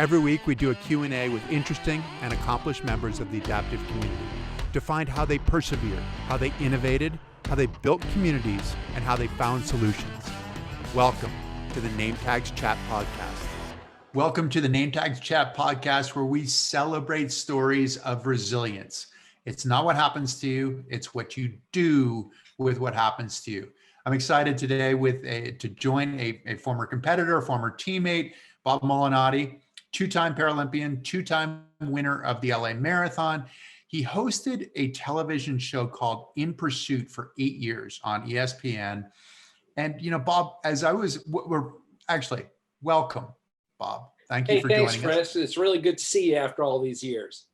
Every week we do a Q&A with interesting and accomplished members of the adaptive community to find how they persevered, how they innovated, how they built communities, and how they found solutions. Welcome to the Nametags Chat Podcast. Welcome to the Nametags Chat Podcast, where we celebrate stories of resilience. It's not what happens to you, it's what you do with what happens to you. I'm excited today to join a former competitor, a former teammate, Bob Molinatti, two-time Paralympian, two-time winner of the LA Marathon. He hosted a television show called In Pursuit for 8 years on ESPN. And, Bob, welcome, Bob. Thank you for joining us. Thanks, Chris. It's really good to see you after all these years.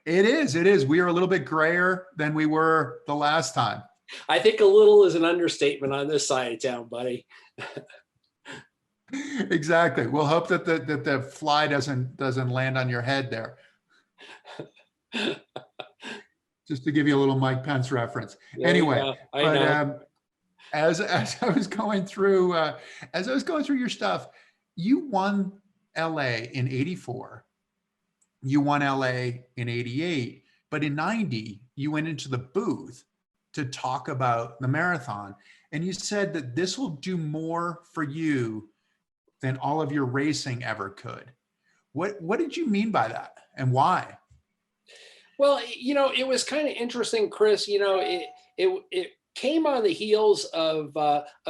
It is. We are a little bit grayer than we were the last time. I think a little is an understatement on this side of town, buddy. Exactly. We'll hope that the fly doesn't land on your head there. Just to give you a little Mike Pence reference. Anyway, as I was going through your stuff, you won LA in '84. You won LA in '88, but in '90 you went into the booth to talk about the marathon, and you said that this will do more for you than all of your racing ever could. What did you mean by that, and why? Well, it was kind of interesting, Chris. It came on the heels of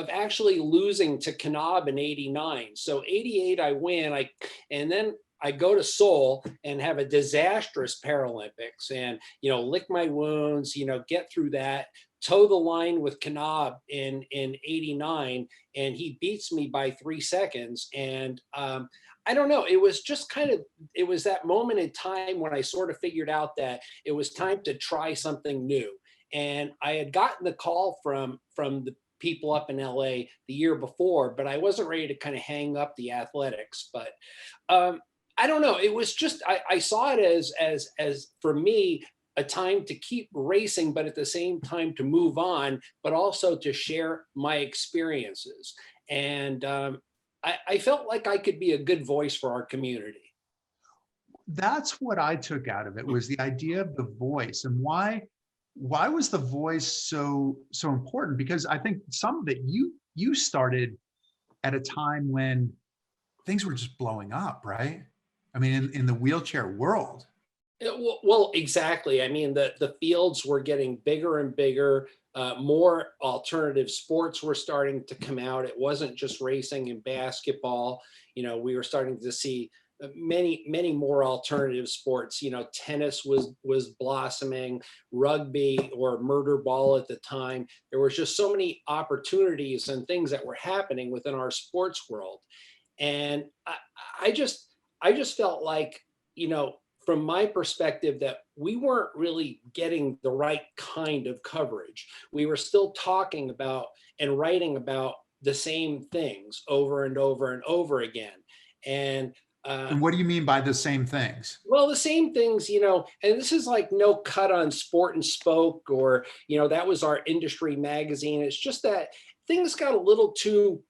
actually losing to Knab in '89. So '88 I win, and then I go to Seoul and have a disastrous Paralympics, and lick my wounds, get through that, toe the line with Knab in '89, and he beats me by 3 seconds. And I don't know, it was just it was that moment in time when I sort of figured out that it was time to try something new. And I had gotten the call from the people up in LA the year before, but I wasn't ready to kind of hang up the athletics. But I don't know, it was just, I saw it as for me, a time to keep racing, but at the same time to move on, but also to share my experiences. And I felt like I could be a good voice for our community. That's what I took out of it, was the idea of the voice. And why was the voice so important? Because I think some of it you started at a time when things were just blowing up, right? I mean, in the wheelchair world. Well, exactly. I mean, the fields were getting bigger and bigger. More alternative sports were starting to come out. It wasn't just racing and basketball. We were starting to see many more alternative sports. Tennis was blossoming, rugby, or murder ball at the time. There was just so many opportunities and things that were happening within our sports world. And I just felt like, from my perspective, that we weren't really getting the right kind of coverage. We were still talking about and writing about the same things over and over and over again. And what do you mean by the same things? Well, the same things, and this is like no cut on Sport and Spoke, or, that was our industry magazine. It's just that things got a little too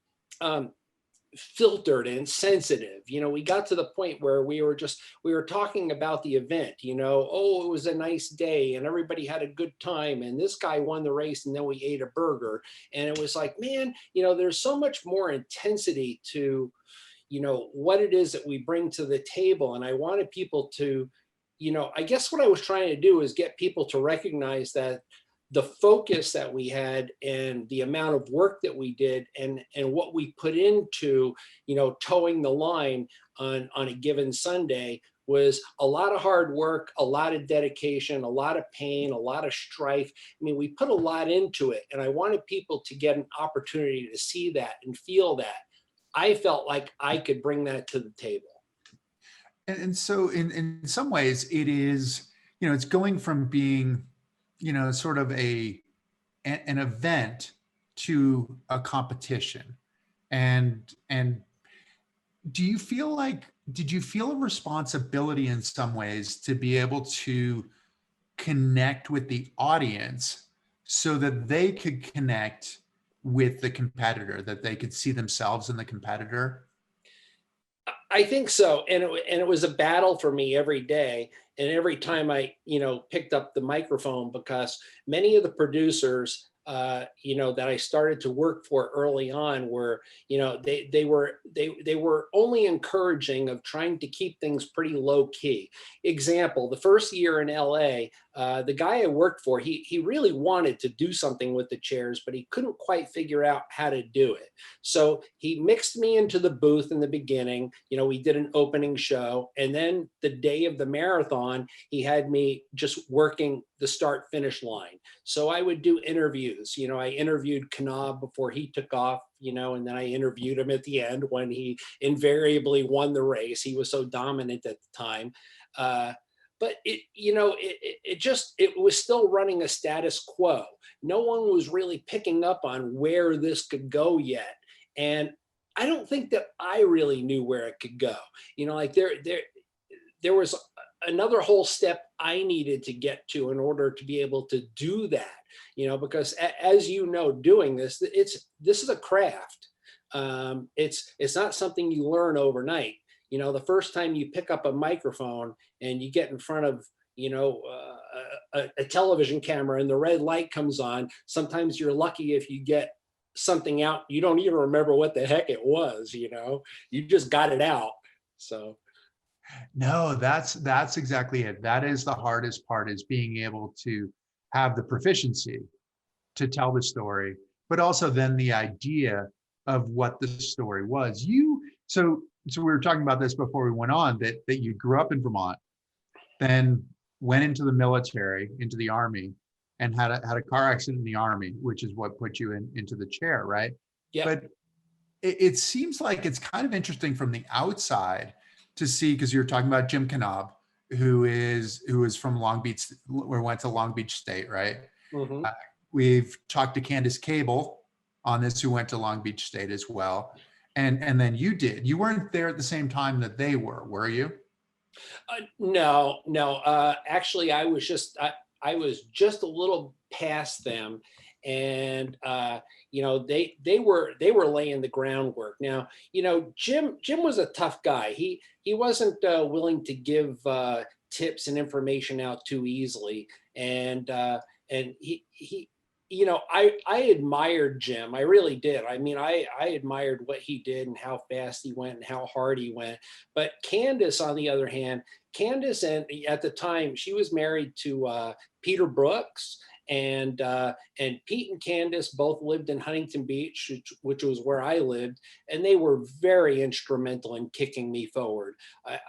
filtered and sensitive. We got to the point where we were talking about the event, oh, it was a nice day and everybody had a good time and this guy won the race and then we ate a burger. And it was like, man, there's so much more intensity to, what it is that we bring to the table. And I wanted people to, I guess what I was trying to do is get people to recognize that the focus that we had and the amount of work that we did and what we put into, towing the line on a given Sunday was a lot of hard work, a lot of dedication, a lot of pain, a lot of strife. I mean, we put a lot into it, and I wanted people to get an opportunity to see that and feel that. I felt like I could bring that to the table. And so in some ways it is, it's going from being, sort of an event to a competition. And did you feel a responsibility in some ways to be able to connect with the audience so that they could connect with the competitor, that they could see themselves in the competitor? I think so. And it was a battle for me every day. And every time I, picked up the microphone, because many of the producers, that I started to work for early on were, they were only encouraging of trying to keep things pretty low key. Example, the first year in LA, the guy I worked for, he really wanted to do something with the chairs, but he couldn't quite figure out how to do it. So he mixed me into the booth in the beginning. We did an opening show. And then the day of the marathon, he had me just working the start finish line. So I would do interviews. I interviewed Knab before he took off, and then I interviewed him at the end when he invariably won the race. He was so dominant at the time. But it was still running a status quo. No one was really picking up on where this could go yet. And I don't think that I really knew where it could go. There was another whole step I needed to get to in order to be able to do that, because as doing this is a craft. It's not something you learn overnight. The first time you pick up a microphone and you get in front of, a television camera and the red light comes on, sometimes you're lucky if you get something out. You don't even remember what the heck it was, you just got it out. So. No, that's exactly it. That is the hardest part, is being able to have the proficiency to tell the story, but also then the idea of what the story was. So we were talking about this before we went on, that you grew up in Vermont, then went into the military, into the Army, and had a car accident in the Army, which is what put you into the chair, right? Yeah. But it seems like it's kind of interesting from the outside to see, because you're talking about Jim Knab, who is from Long Beach, or went to Long Beach State, right? Mm-hmm. We've talked to Candace Cable on this, who went to Long Beach State as well. And then you weren't there at the same time that they were you? No. Actually, I was just a little past them, and they were laying the groundwork. Now, Jim was a tough guy. He wasn't willing to give tips and information out too easily, and he I admired Jim. I really did. I mean, I admired what he did and how fast he went and how hard he went. But Candace, on the other hand, and at the time she was married to Peter Brooks, and Pete and Candace both lived in Huntington Beach, which was where I lived, and they were very instrumental in kicking me forward.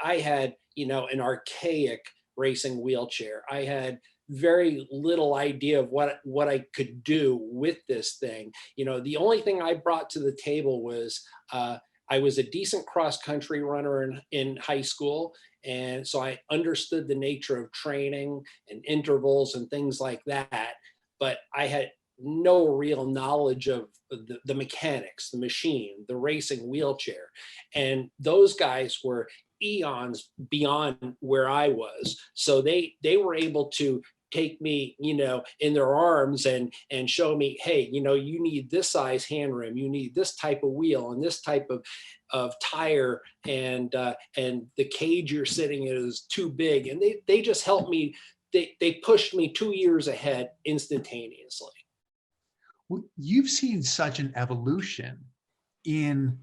I had an archaic racing wheelchair. I had very little idea of what I could do with this thing. The only thing I brought to the table was I was a decent cross country runner in high school. And so I understood the nature of training and intervals and things like that. But I had no real knowledge of the mechanics, the machine, the racing wheelchair. And those guys were eons beyond where I was. So they were able to take me, in their arms and show me, hey, you need this size hand rim, you need this type of wheel and this type of tire, and the cage you're sitting in is too big. And they just helped me. They pushed me 2 years ahead instantaneously. Well, you've seen such an evolution in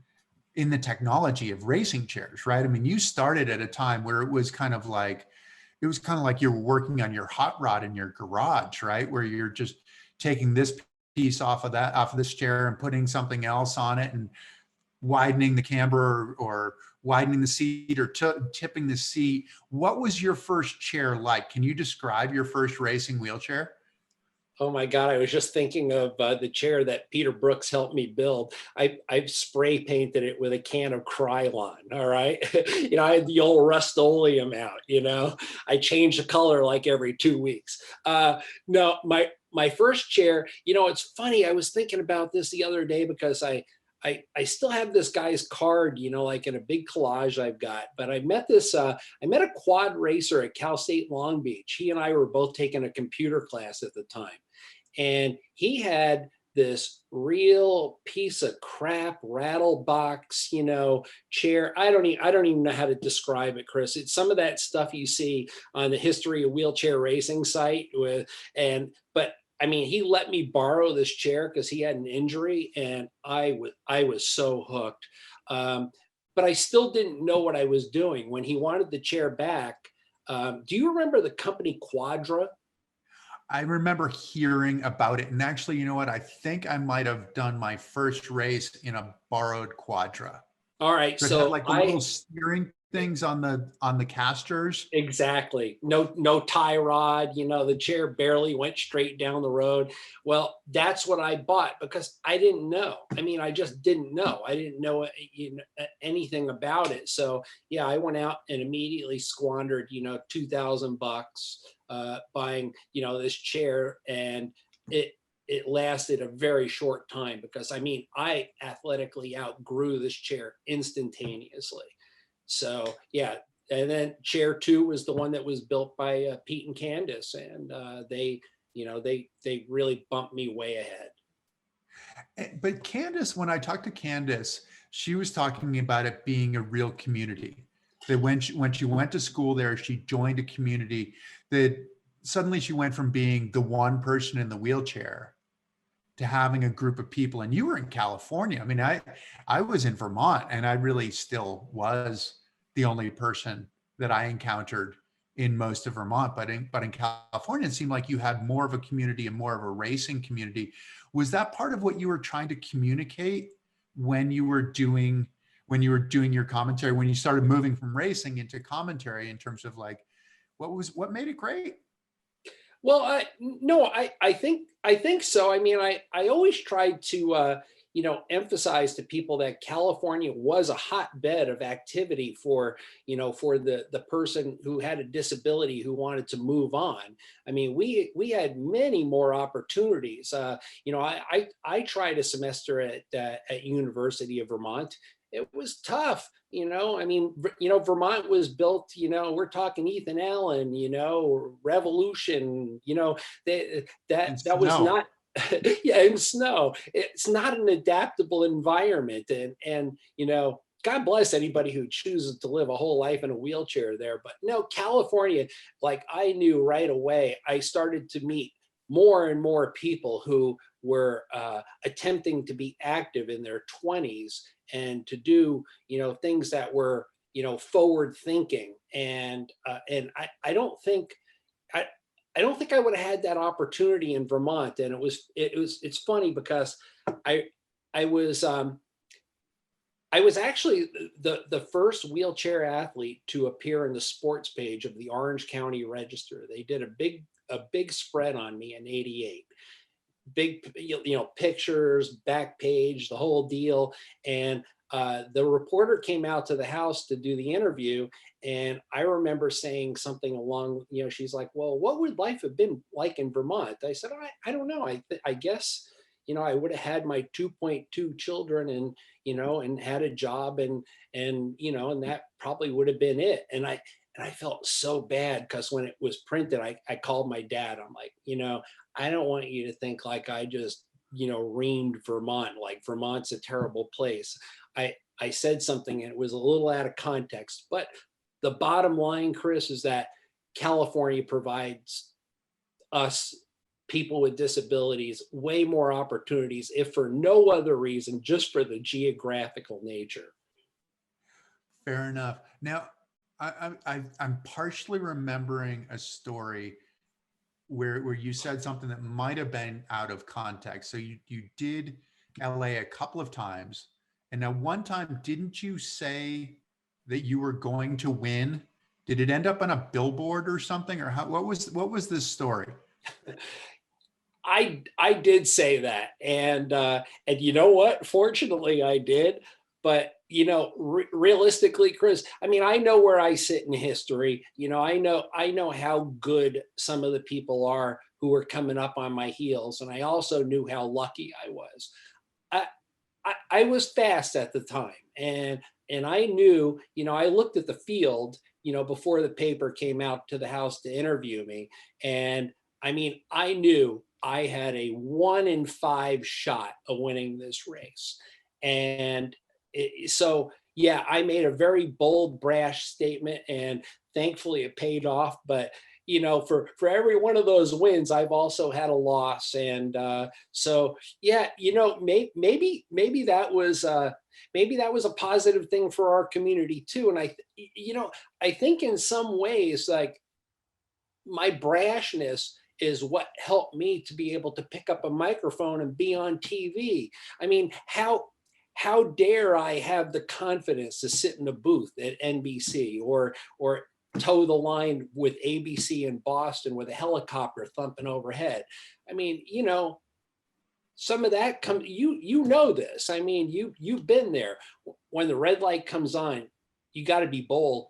the technology of racing chairs, right? I mean, you started at a time where it was kind of like you're working on your hot rod in your garage, right? Where you're just taking this piece off of this chair and putting something else on it and widening the camber or widening the seat or tipping the seat. What was your first chair like? Can you describe your first racing wheelchair? Oh my God, I was just thinking of the chair that Peter Brooks helped me build. I've spray painted it with a can of Krylon, all right? I had the old Rust-Oleum out, I changed the color like every 2 weeks. No, my first chair, it's funny, I was thinking about this the other day because I still have this guy's card, like in a big collage I've got. But I met a quad racer at Cal State Long Beach. He and I were both taking a computer class at the time. And he had this real piece of crap rattle box, chair. I don't even know how to describe it, Chris. It's some of that stuff you see on the History of Wheelchair Racing site but I mean, he let me borrow this chair because he had an injury, and I was so hooked. But I still didn't know what I was doing when he wanted the chair back. Do you remember the company Quadra? I remember hearing about it. And actually, you know what? I think I might have done my first race in a borrowed Quadra. All right, So it had so like the little steering things on the casters. exactly. No tie rod, the chair barely went straight down the road. Well, that's what I bought because I didn't know. I mean, I just didn't know. I didn't know, anything about it. So yeah, I went out and immediately squandered, $2,000 buying, this chair, and it lasted a very short time because I mean, I athletically outgrew this chair instantaneously. So yeah, and then chair two was the one that was built by Pete and Candace, and they really bumped me way ahead. But Candace, when I talked to Candace, she was talking about it being a real community. That when she went to school there, she joined a community that suddenly she went from being the one person in the wheelchair to having a group of people. And you were in California. I mean, I was in Vermont, and I really still was the only person that I encountered in most of Vermont. But in California, it seemed like you had more of a community and more of a racing community. Was that part of what you were trying to communicate when you were doing your commentary, when you started moving from racing into commentary, in terms of like what made it great? Well, I think so. I mean, I always tried to emphasize to people that California was a hotbed of activity for the person who had a disability who wanted to move on. I mean, we had many more opportunities. I tried a semester at University of Vermont. It was tough. I mean, Vermont was built, we're talking Ethan Allen, Revolution, that was not, yeah, in snow. It's not an adaptable environment. And God bless anybody who chooses to live a whole life in a wheelchair there. But no, California, like I knew right away, I started to meet more and more people who were attempting to be active in their 20s and to do things that were forward thinking, and I don't think I would have had that opportunity in Vermont. And it's funny because I I was actually the first wheelchair athlete to appear in the sports page of the Orange County Register. They did a big spread on me in '88. Big, pictures, back page, the whole deal. And the reporter came out to the house to do the interview. And I remember saying something along, she's like, well, what would life have been like in Vermont? I said, I don't know. I guess, I would have had my 2.2 children and, and had a job and that probably would have been it. And I felt so bad because when it was printed, I called my dad. I'm like, I don't want you to think like I just, reamed Vermont, like Vermont's a terrible place. I said something and it was a little out of context, but the bottom line, Chris, is that California provides us people with disabilities way more opportunities, if for no other reason, just for the geographical nature. Fair enough. Now, I'm partially remembering a story where you said something that might have been out of context. So you did LA a couple of times, and now one time, didn't you say that you were going to win? Did it end up on a billboard or something, or what was this story? I did say that, and you know what? Fortunately, I did. But realistically, Chris, I mean, I know where I sit in history. I know how good some of the people are who were coming up on my heels, and I also knew how lucky I was. I was fast at the time, and I knew, I looked at the field, before the paper came out to the house to interview me, and I mean, I knew I had a 1 in 5 shot of winning this race. And so, yeah, I made a very bold, brash statement, and thankfully it paid off. But for every one of those wins, I've also had a loss, and so yeah, maybe that was maybe that was a positive thing for our community too. And I think in some ways, like, my brashness is what helped me to be able to pick up a microphone and be on TV. I mean, how dare I have the confidence to sit in a booth at NBC or toe the line with ABC in Boston with a helicopter thumping overhead? I mean, some of that comes, you know this. I mean, you've been there. When the red light comes on, you got to be bold.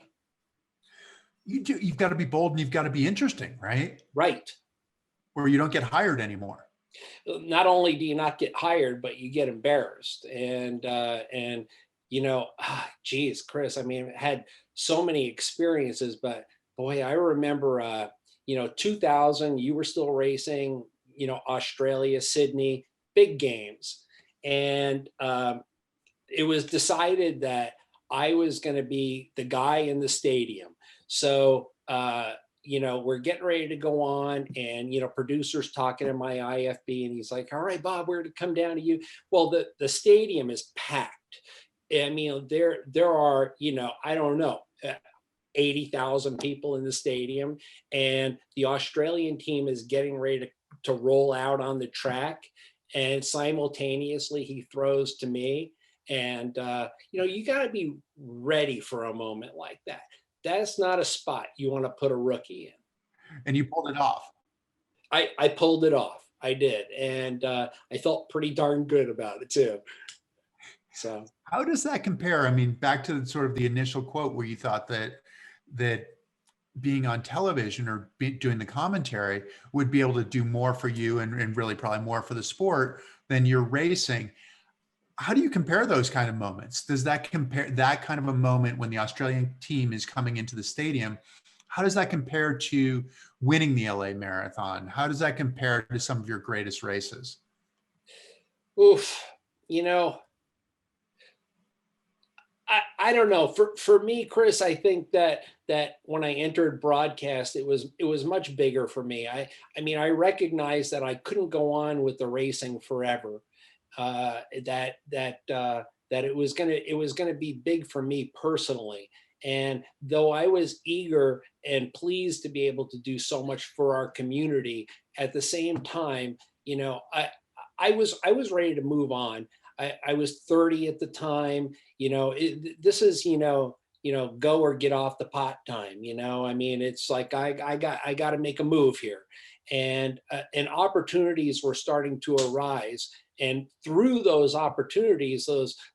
You've got to be bold, and you've got to be interesting, right? Right. Or you don't get hired anymore. Not only do you not get hired, but you get embarrassed. Geez, Chris, I mean, I had so many experiences, but boy, I remember, 2000, you were still racing, Australia, Sydney, big games. And it was decided that I was going to be the guy in the stadium. So, we're getting ready to go on, and, producer's talking to my IFB, and he's like, all right, Bob, we're to come down to you. Well, the stadium is packed. I mean, there are, I don't know, 80,000 people in the stadium, and the Australian team is getting ready to roll out on the track. And simultaneously he throws to me. And, you got to be ready for a moment like that. That's not a spot you want to put a rookie in. And you pulled it off. I pulled it off. I did. And I felt pretty darn good about it too. So how does that compare? I mean, back to sort of the initial quote where you thought that being on television or doing the commentary would be able to do more for you and really probably more for the sport than you're racing. How do you compare those kind of moments? Does that compare that kind of a moment when the Australian team is coming into the stadium? How does that compare to winning the LA Marathon? How does that compare to some of your greatest races? Oof, I don't know. For me, Chris, I think that when I entered broadcast, it was much bigger for me. I mean, I recognized that I couldn't go on with the racing forever. That it was gonna be big for me personally. And though I was eager and pleased to be able to do so much for our community, at the same time, I was ready to move on. I was 30 at the time. This is go or get off the pot time. I mean, it's like I got to make a move here, and opportunities were starting to arise. And through those opportunities,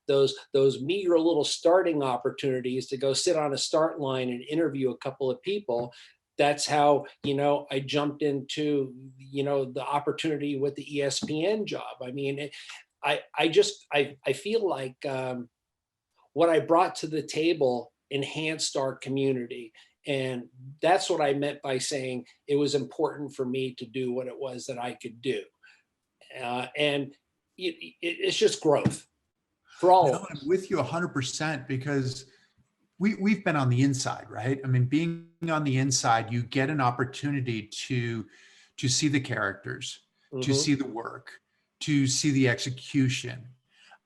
those meager little starting opportunities to go sit on a start line and interview a couple of people, that's how I jumped into the opportunity with the ESPN job. I mean, I feel like what I brought to the table enhanced our community. And that's what I meant by saying it was important for me to do what it was that I could do. And it's just growth for all of us. I'm with you 100% because we've been on the inside, right? I mean, being on the inside, you get an opportunity to see the characters, to see the work, to see the execution,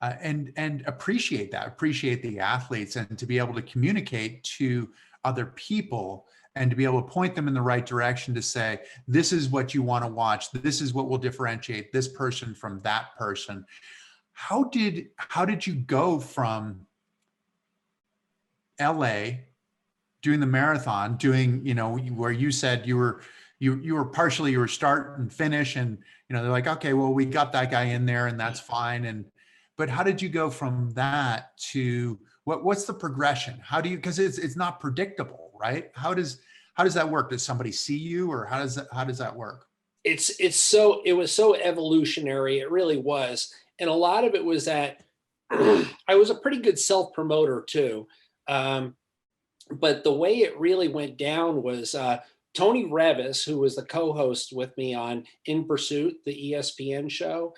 and appreciate the athletes, and to be able to communicate to other people and to be able to point them in the right direction to say, this is what you want to watch. This is what will differentiate this person from that person. How did you go from LA doing the marathon, doing, where you said you were partially, you were start and finish, and, they're like, okay, well, we got that guy in there and that's fine. But how did you go from that to what's the progression? How do you, because it's not predictable, right? How does that work? Does somebody see you, or how does that work? It was so evolutionary. It really was. And a lot of it was that I was a pretty good self-promoter too. But the way it really went down was Tony Revis, who was the co-host with me on In Pursuit, the ESPN show,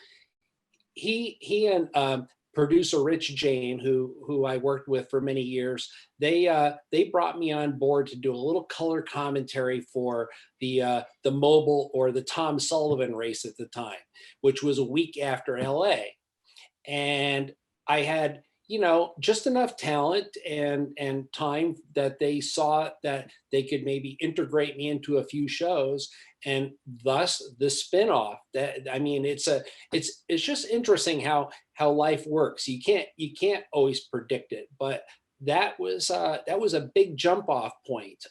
he and producer Rich Jane, who I worked with for many years, they brought me on board to do a little color commentary for the mobile, or the Tom Sullivan race at the time, which was a week after LA. And I had, just enough talent and time that they saw that they could maybe integrate me into a few shows, and thus the spinoff. That, I mean, it's just interesting how life works. You can't always predict it, but that was a big jump off point.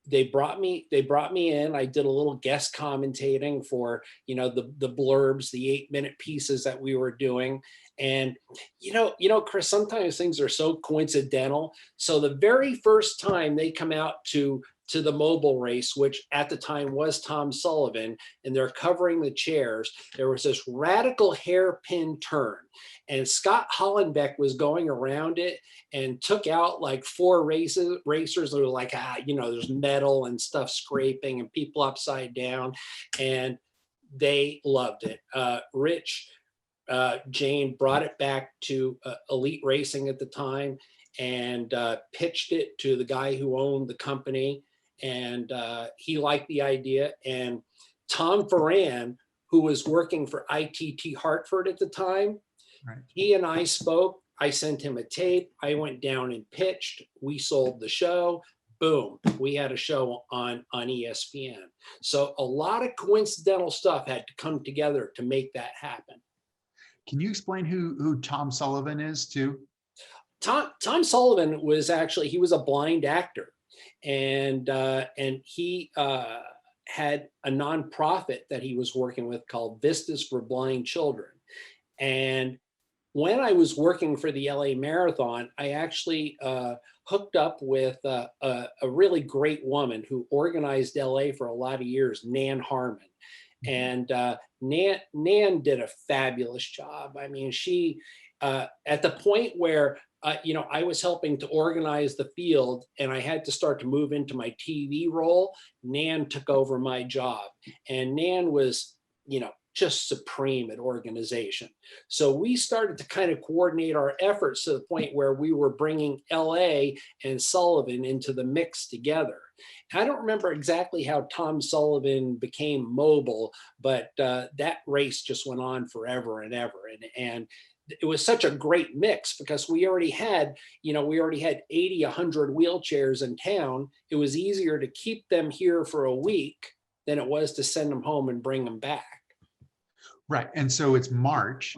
They brought me in. I did a little guest commentating for, the blurbs, the 8-minute pieces that we were doing. And, Chris, sometimes things are so coincidental. So the very first time they come out to the mobile race, which at the time was Tom Sullivan, and they're covering the chairs, there was this radical hairpin turn. And Scott Hollenbeck was going around it and took out like 4 racers. They were like, there's metal and stuff scraping and people upside down. And they loved it. Rich Jane brought it back to Elite Racing at the time, and pitched it to the guy who owned the company. And he liked the idea. And Tom Ferran, who was working for ITT Hartford at the time, right, he and I spoke. I sent him a tape. I went down and pitched. We sold the show. Boom, we had a show on ESPN. So a lot of coincidental stuff had to come together to make that happen. Can you explain who Tom Sullivan is too? Tom Sullivan was he was a blind actor, and he had a nonprofit that he was working with called Vistas for Blind Children. And when I was working for the LA Marathon, I actually hooked up with a really great woman who organized LA for a lot of years, Nan Harmon. And Nan did a fabulous job. I mean, she, at the point where, I was helping to organize the field and I had to start to move into my TV role, Nan took over my job. And Nan was, just supreme at organization. So we started to kind of coordinate our efforts to the point where we were bringing LA and Sullivan into the mix together. I don't remember exactly how Tom Sullivan became mobile, but that race just went on forever and ever. And it was such a great mix because we already had 80, 100 wheelchairs in town. It was easier to keep them here for a week than it was to send them home and bring them back. Right. And so it's March,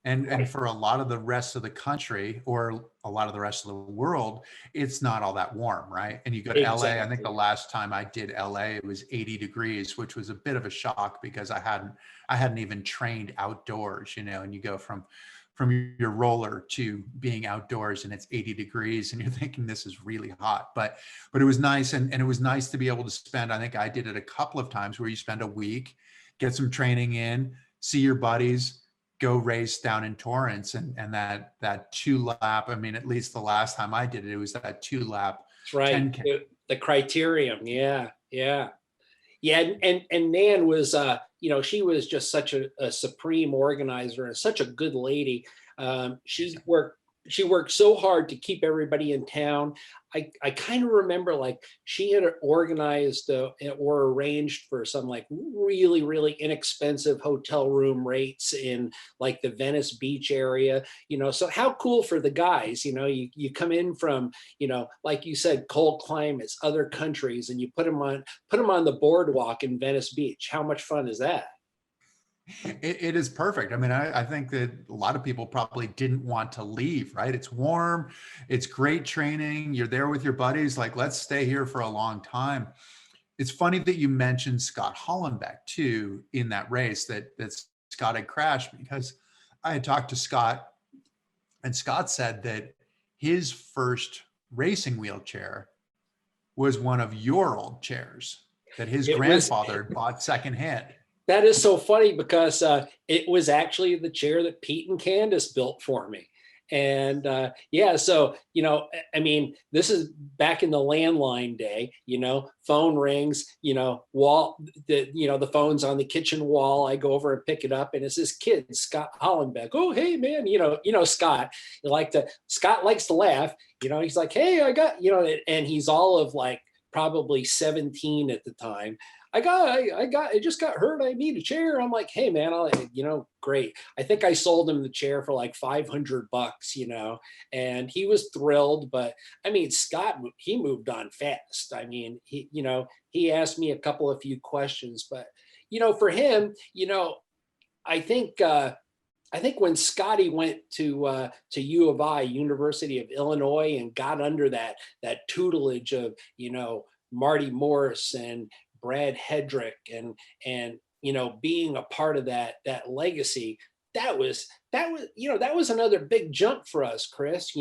and for a lot of the rest of the country, or a lot of the rest of the world, it's not all that warm, right? And you go to LA. I think the last time I did LA, it was 80 degrees, which was a bit of a shock because I hadn't even trained outdoors, and you go from your roller to being outdoors and it's 80 degrees and you're thinking this is really hot, but it was nice. And it was nice to be able to spend, I think I did it a couple of times where you spend a week, get some training in, see your buddies, go race down in Torrance, and that 2-lap. I mean, at least the last time I did it, it was that 2-lap. That's right. 10K. The criterium. Yeah. And Nan was, she was just such a supreme organizer and such a good lady. She worked so hard to keep everybody in town. I kind of remember like she had organized or arranged for some like really, really inexpensive hotel room rates in like the Venice Beach area, so how cool for the guys, you come in from, like you said, cold climates, other countries, and you put them on the boardwalk in Venice Beach. How much fun is that? It is perfect. I mean, I think that a lot of people probably didn't want to leave, right? It's warm, it's great training, you're there with your buddies, like, let's stay here for a long time. It's funny that you mentioned Scott Hollenbeck too in that race, that Scott had crashed, because I had talked to Scott, and Scott said that his first racing wheelchair was one of your old chairs that his grandfather bought secondhand. That is so funny because it was actually the chair that Pete and Candace built for me. And yeah, so, I mean, this is back in the landline day, phone rings, the phone's on the kitchen wall. I go over and pick it up, and it's this kid, Scott Hollenbeck. Oh, hey man, Scott. Scott likes to laugh. He's like, hey, and he's all of like probably 17 at the time. I just got hurt. I need a chair. I'm like, hey man, great. I think I sold him the chair for like $500, and he was thrilled. But I mean, Scott, he moved on fast. I mean, he asked me a few questions, but for him, I think when Scotty went to U of I, University of Illinois, and got under that tutelage of Marty Morse and Brad Hedrick and being a part of that legacy, that was another big jump for us, Chris.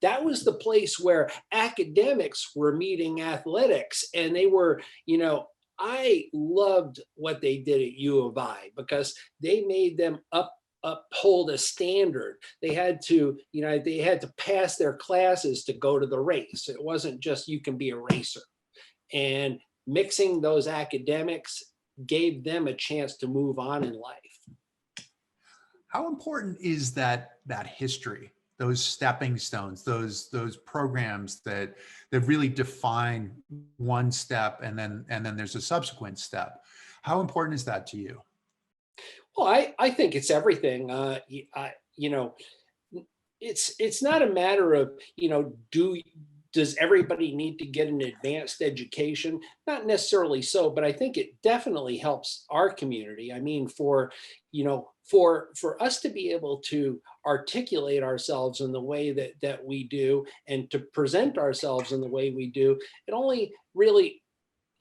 That was the place where academics were meeting athletics, and they were, I loved what they did at U of I because they made them uphold a standard. They had to pass their classes to go to the race. It wasn't just you can be a racer. And mixing those academics gave them a chance to move on in life. How important is that history, those stepping stones, those programs that really define one step and then there's a subsequent step? How important is that to you? Well, I think it's everything. It's not a matter of, does everybody need to get an advanced education? Not necessarily so, but I think it definitely helps our community. I mean, for us to be able to articulate ourselves in the way that we do, and to present ourselves in the way we do, it only really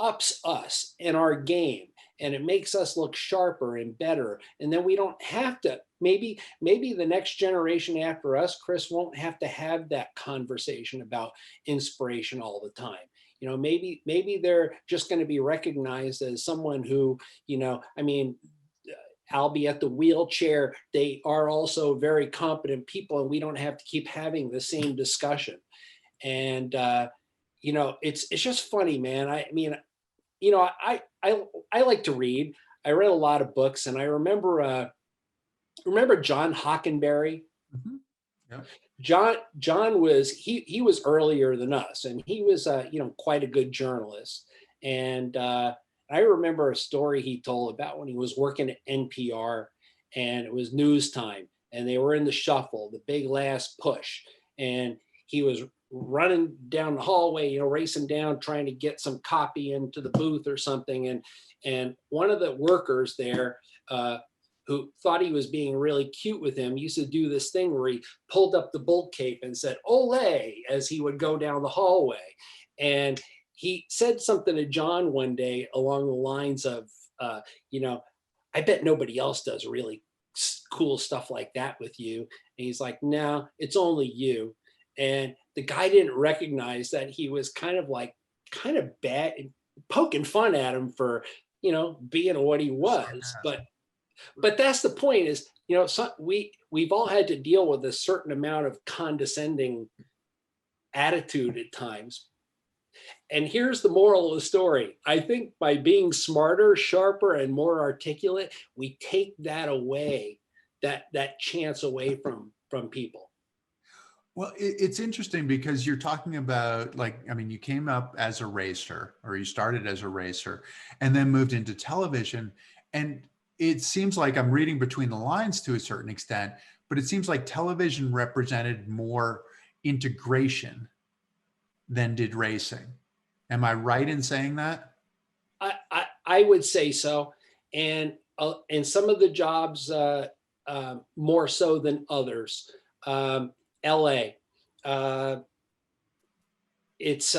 ups us in our game, and it makes us look sharper and better. And then we don't have to, maybe the next generation after us, Chris, won't have to have that conversation about inspiration all the time. Maybe they're just going to be recognized as someone who, albeit the wheelchair, they are also very competent people, and we don't have to keep having the same discussion. And it's just funny, man. I like to read. I read a lot of books, and I remember John Hockenberry. Mm-hmm. Yep. John was he was earlier than us, and he was quite a good journalist. And I remember a story he told about when he was working at NPR, and it was news time, and they were in the shuffle, the big last push, and he was running down the hallway, racing down, trying to get some copy into the booth or something. And one of the workers there, who thought he was being really cute with him, used to do this thing where he pulled up the bull cape and said, "Ole," as he would go down the hallway. And he said something to John one day along the lines of, I bet nobody else does really cool stuff like that with you. And he's like, "No, it's only you." And the guy didn't recognize that he was kind of bad, poking fun at him for, being what he was. But that's the point is, we've all had to deal with a certain amount of condescending attitude at times. And here's the moral of the story. I think by being smarter, sharper, and more articulate, we take that away, that chance away from people. Well, it's interesting because you're talking about you came up as a racer, or you started as a racer and then moved into television. And it seems like I'm reading between the lines to a certain extent, but it seems like television represented more integration than did racing. Am I right in saying that? I would say so. And some of the jobs more so than others. LA. It's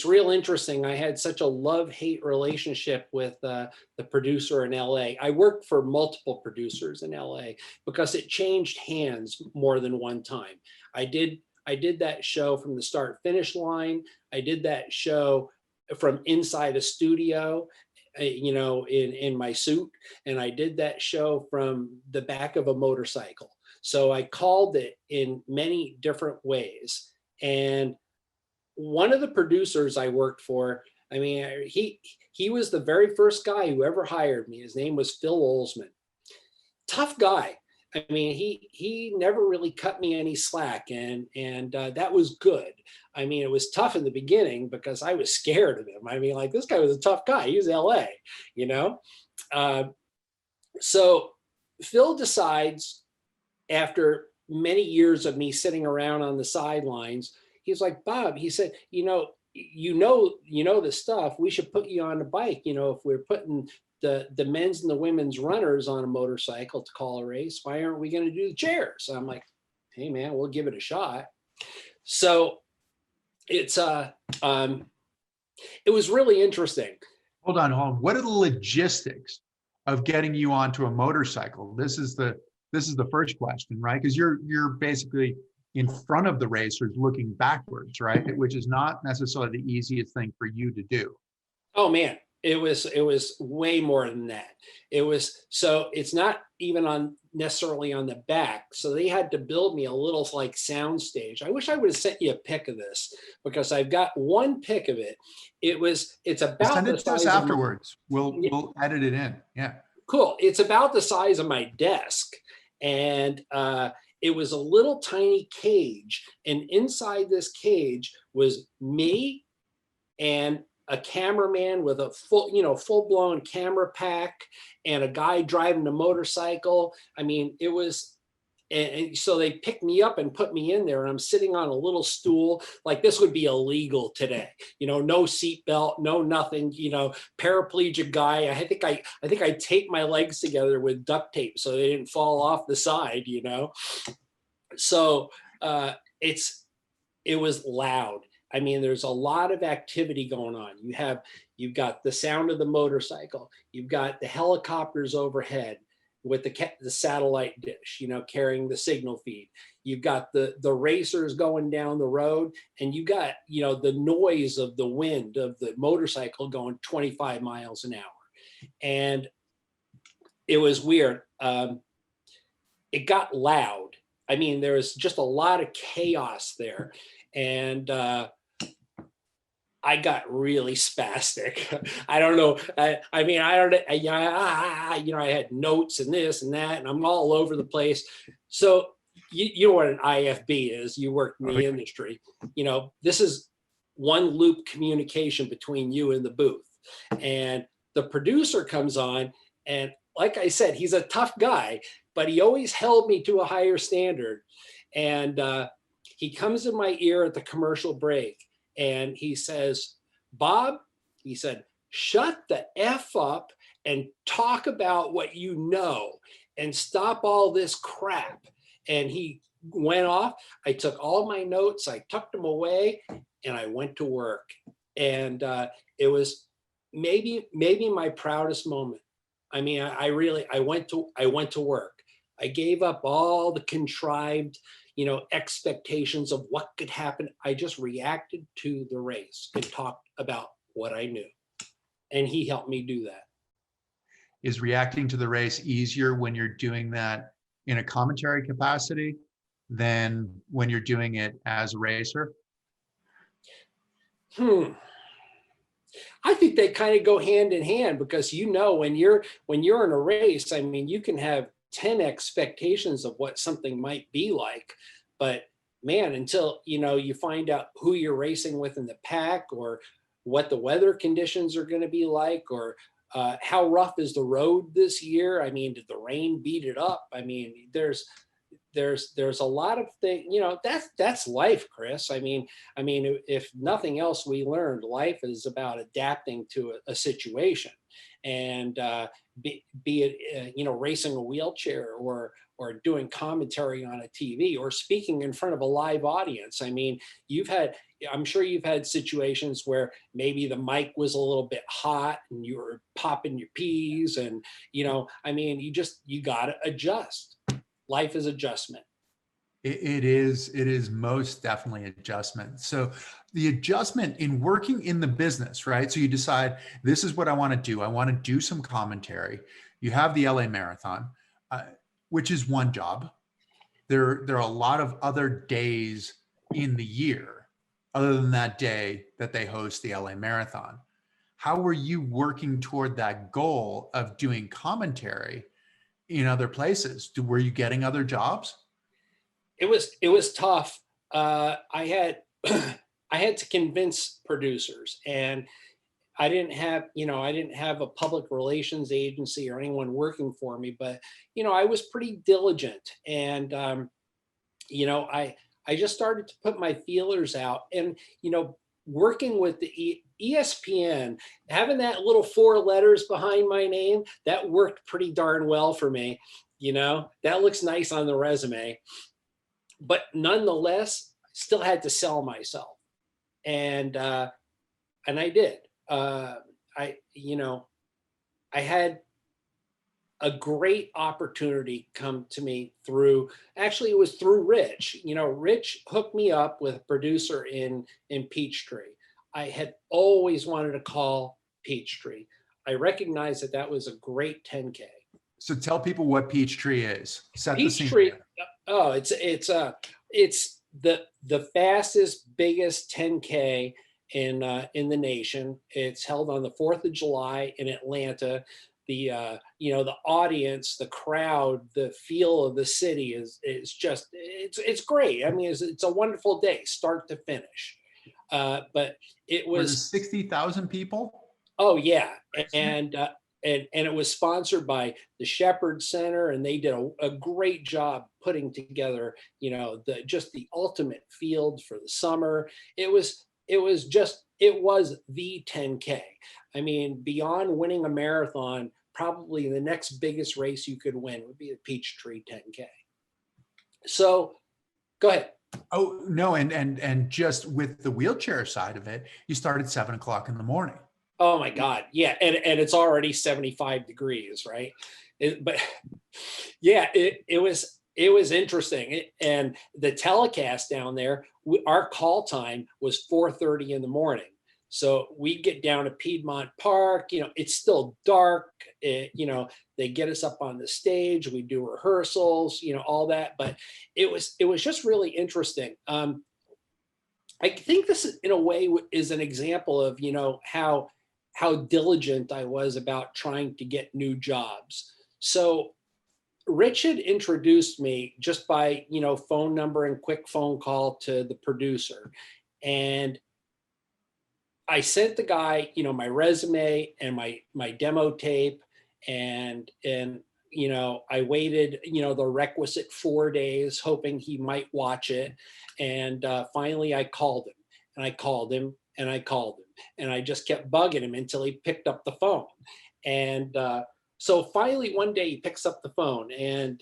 real interesting. I had such a love-hate relationship with the producer in LA. I worked for multiple producers in LA because it changed hands more than one time. I did that show from the start finish line. I did that show from inside a studio, in my suit, and I did that show from the back of a motorcycle. So I called it in many different ways. And one of the producers I worked for, I mean, he was the very first guy who ever hired me. His name was Phil Olsman. Tough guy. I mean, he never really cut me any slack, and that was good. I mean, it was tough in the beginning because I was scared of him. I mean, like, this guy was a tough guy. He was LA, you know. So Phil decides, after many years of me sitting around on the sidelines, he's like, Bob, he said, you know the stuff. We should put you on the bike. You know, if we're putting the men's and the women's runners on a motorcycle to call a race, why aren't we going to do the chairs? So I'm like, hey man, we'll give it a shot. So it's it was really interesting. Hold on. What are the logistics of getting you onto a motorcycle? This is the first question, right? Because you're basically in front of the racers looking backwards, right? Which is not necessarily the easiest thing for you to do. Oh man, it was way more than that. So it's not even necessarily on the back. So they had to build me a little like sound stage. I wish I would have sent you a pic of this, because I've got one pic of it. It's about send it the to us size afterwards. We'll edit it in. Yeah. Cool. It's about the size of my desk. And it was a little tiny cage. And inside this cage was me and a cameraman with a full-blown camera pack, and a guy driving a motorcycle. I mean, it was, and so they picked me up and put me in there, and I'm sitting on a little stool. Like, this would be illegal today, no seatbelt, no nothing, paraplegic guy. I think I taped my legs together with duct tape so they didn't fall off the side, So it was loud. I mean, there's a lot of activity going on. You've got the sound of the motorcycle. You've got the helicopters overhead with the satellite dish, carrying the signal feed. You've got the racers going down the road, and you got, the noise of the wind of the motorcycle going 25 miles an hour. And it was weird. It got loud. I mean, there was just a lot of chaos there. And I got really spastic. I don't know. I had notes and this and that, and I'm all over the place. So you know what an IFB is. You work in the industry. This is one loop communication between you and the booth. And the producer comes on, and like I said, he's a tough guy, but he always held me to a higher standard. And he comes in my ear at the commercial break, and he says, Bob, he said, shut the F up and talk about what you know and stop all this crap. And he went off. I took all my notes, I tucked them away, and I went to work. And it was maybe my proudest moment. I mean, I went to work. I gave up all the contrived, expectations of what could happen. I just reacted to the race and talked about what I knew. And he helped me do that. Is reacting to the race easier when you're doing that in a commentary capacity than when you're doing it as a racer? I think they kind of go hand in hand, because when you're in a race, I mean, you can have 10 expectations of what something might be like, but man, until you find out who you're racing with in the pack, or what the weather conditions are going to be like, or how rough is the road this year? I mean, did the rain beat it up? I mean, there's a lot of things, that's life, Chris. I mean, if nothing else we learned, life is about adapting to a situation. And be it racing a wheelchair, or doing commentary on a TV, or speaking in front of a live audience. I mean, I'm sure you've had situations where maybe the mic was a little bit hot and you were popping your peas, and you got to adjust. Life is adjustment. It is most definitely adjustment. So the adjustment in working in the business, right? So you decide, this is what I want to do. I want to do some commentary. You have the LA Marathon, which is one job. there are a lot of other days in the year other than that day that they host the LA Marathon. How were you working toward that goal of doing commentary in other places? Were you getting other jobs? It was tough. I had I had to convince producers, and I didn't have a public relations agency or anyone working for me, but I was pretty diligent, and I just started to put my feelers out, and working with the ESPN, having that little 4 letters behind my name, that worked pretty darn well for me. That looks nice on the resume, but nonetheless, still had to sell myself, and I did. I I had a great opportunity come to me through, actually it was through Rich. Rich hooked me up with a producer in Peachtree. I had always wanted to call Peachtree. I recognized that that was a great 10K. So tell people what Peachtree is. Set the scene. Peachtree, oh, it's the fastest, biggest 10K in the nation. It's held on the 4th of July in Atlanta. The audience, the crowd, the feel of the city is just it's great. I mean, it's a wonderful day, start to finish. But it was 60,000 people. Oh yeah, and it was sponsored by the Shepherd Center, and they did a great job putting together, the ultimate field for the summer. It was the 10K. I mean, beyond winning a marathon, probably the next biggest race you could win would be the Peachtree 10K. So go ahead. Oh no, and just with the wheelchair side of it, you start at 7 o'clock in the morning. Oh my God. Yeah. And it's already 75 degrees, right? But yeah, it was interesting. And the telecast down there, our call time was 4:30 in the morning. So we get down to Piedmont Park, it's still dark. They get us up on the stage, we do rehearsals, all that. But it was just really interesting. I think this is, in a way, is an example of, how diligent I was about trying to get new jobs. So Rich had introduced me just by, phone number and quick phone call to the producer. And I sent the guy, my resume and my demo tape, and I waited, the requisite 4 days, hoping he might watch it. And finally I called him, and I called him, and I called him, and I just kept bugging him until he picked up the phone. And so finally one day he picks up the phone, and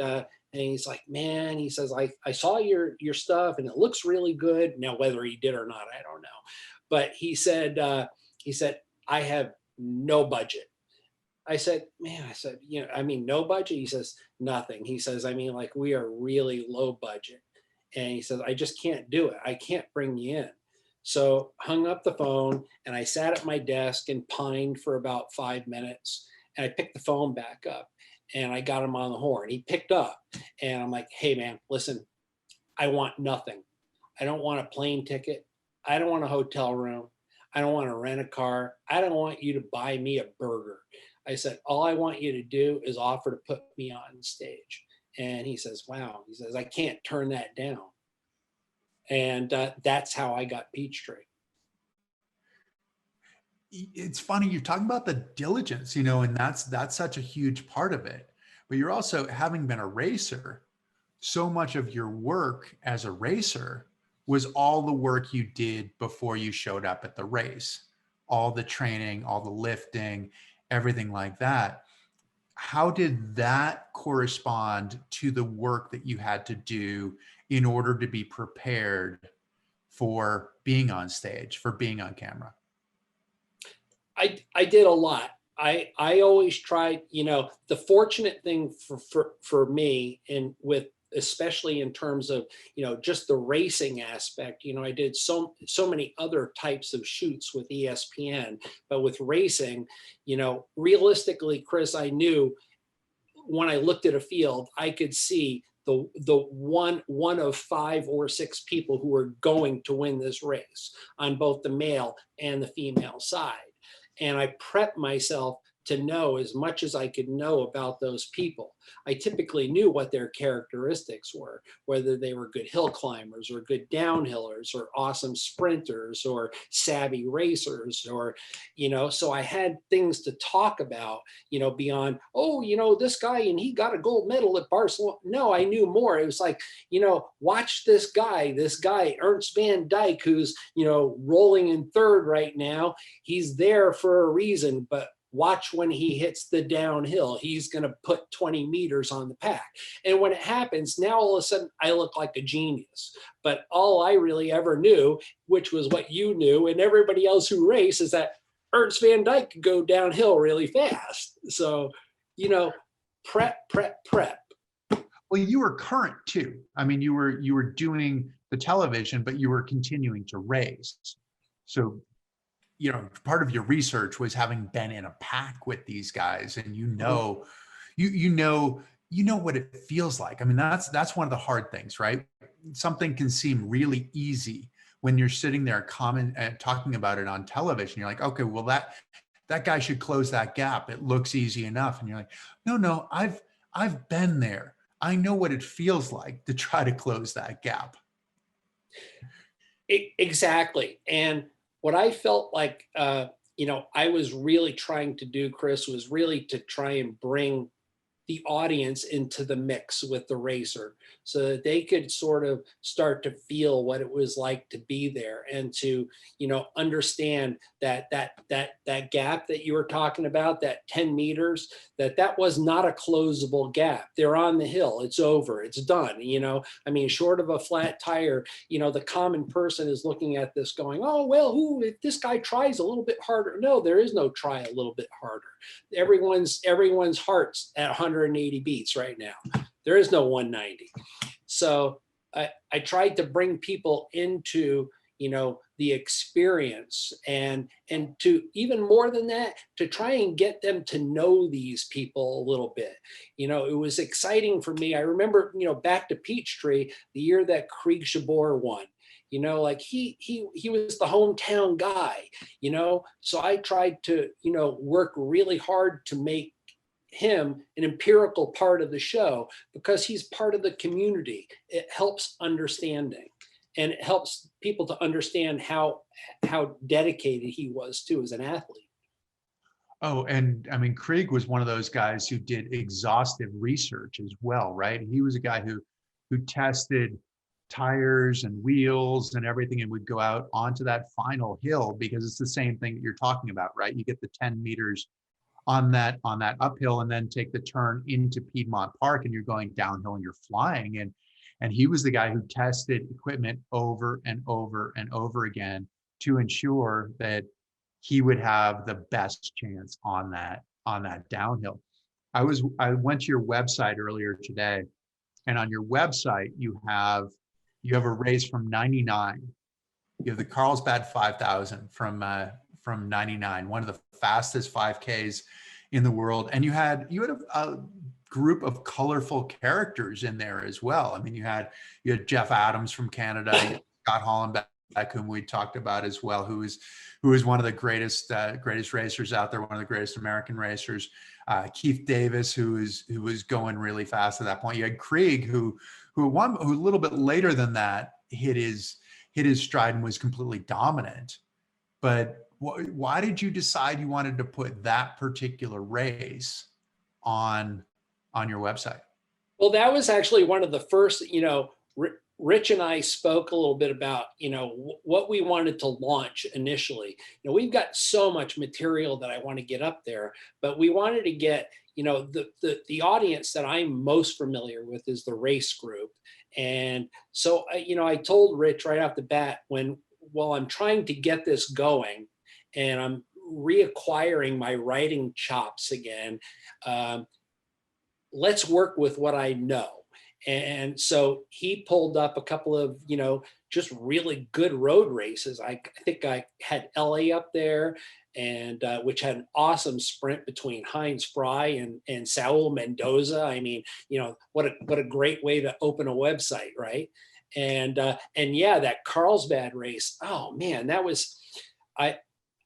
he's like, man, he says, I saw your stuff and it looks really good. Now, whether he did or not, I don't know. But he said, I have no budget. I said, no budget. He says, nothing. He says, like, we are really low budget. And he says, I just can't do it. I can't bring you in. So hung up the phone, and I sat at my desk and pined for about 5 minutes. And I picked the phone back up, and I got him on the horn. He picked up, and I'm like, hey man, listen, I want nothing. I don't want a plane ticket. I don't want a hotel room. I don't want to rent a car. I don't want you to buy me a burger. I said, all I want you to do is offer to put me on stage. And he says, wow. He says, I can't turn that down. And that's how I got Peachtree. It's funny, you're talking about the diligence, and that's such a huge part of it. But you're also, having been a racer, so much of your work as a racer was all the work you did before you showed up at the race, all the training, all the lifting, everything like that. How did that correspond to the work that you had to do in order to be prepared for being on stage, for being on camera? I did a lot. I always tried, the fortunate thing for me, and with, especially in terms of, just the racing aspect, I did so many other types of shoots with ESPN, but with racing, realistically, Chris, I knew when I looked at a field, I could see the one of 5 or 6 people who are going to win this race on both the male and the female side. And I prepped myself to know as much as I could know about those people. I typically knew what their characteristics were, whether they were good hill climbers or good downhillers or awesome sprinters or savvy racers, or, so I had things to talk about, beyond, oh, this guy and he got a gold medal at Barcelona. No, I knew more. It was like, watch this guy, Ernst van Dijk, who's, rolling in 3rd right now. He's there for a reason, but watch when he hits the downhill. He's going to put 20 meters on the pack. And when it happens, now all of a sudden I look like a genius. But all I really ever knew, which was what you knew and everybody else who raced, is that Ernst van Dijk could go downhill really fast. So, prep. Well, you were current too. I mean, you were doing the television, but you were continuing to race. So, part of your research was having been in a pack with these guys, and you know what it feels like. I mean, that's one of the hard things, right? Something can seem really easy when you're sitting there talking about it on television. You're like, okay, well that guy should close that gap. It looks easy enough. And you're like, no, I've been there. I know what it feels like to try to close that gap. Exactly. And what I felt like, I was really trying to do, Chris, was really to try and bring the audience into the mix with the racer so that they could sort of start to feel what it was like to be there, and to, understand that gap that you were talking about, that 10 meters, that was not a closable gap. They're on the hill. It's over. It's done. I mean, short of a flat tire, the common person is looking at this going, oh, well, if this guy tries a little bit harder. No, there is no try a little bit harder. Everyone's heart's at 180 beats right now. There is no 190. So I tried to bring people into, the experience, and to, even more than that, to try and get them to know these people a little bit. It was exciting for me. I remember, back to Peachtree, the year that Krieg Shabor won. Like he was the hometown guy, so I tried to, work really hard to make him an empirical part of the show, because he's part of the community. It helps understanding, and it helps people to understand how dedicated he was too as an athlete. Oh, and I mean, Krieg was one of those guys who did exhaustive research as well, right? He was a guy who tested tires and wheels and everything, and would go out onto that final hill, because it's the same thing that you're talking about, right? You get the 10 meters on that uphill, and then take the turn into Piedmont Park, and you're going downhill and you're flying. And he was the guy who tested equipment over and over and over again to ensure that he would have the best chance on that downhill. I went to your website earlier today, and on your website you have a race from '99. You have the Carlsbad 5000 from '99, one of the fastest 5Ks in the world, and you had a group of colorful characters in there as well. I mean, you had Jeff Adams from Canada, Scott Hollenbeck, whom we talked about as well, who is one of the greatest racers out there, one of the greatest American racers. Keith Davis, who was going really fast at that point. You had Krieg, who a little bit later than that hit his stride and was completely dominant. But why did you decide you wanted to put that particular race on your website? Well, that was actually one of the first, Rich and I spoke a little bit about, what we wanted to launch initially. We've got so much material that I want to get up there, but we wanted to get, the audience that I'm most familiar with is the race group. And so, I told Rich right off the bat, while I'm trying to get this going and I'm reacquiring my writing chops again, let's work with what I know. And so he pulled up a couple of, just really good road races. I think I had LA up there, and which had an awesome sprint between Heinz Fry and Saul Mendoza. I mean, what a great way to open a website, right? And yeah, that Carlsbad race. Oh man, that was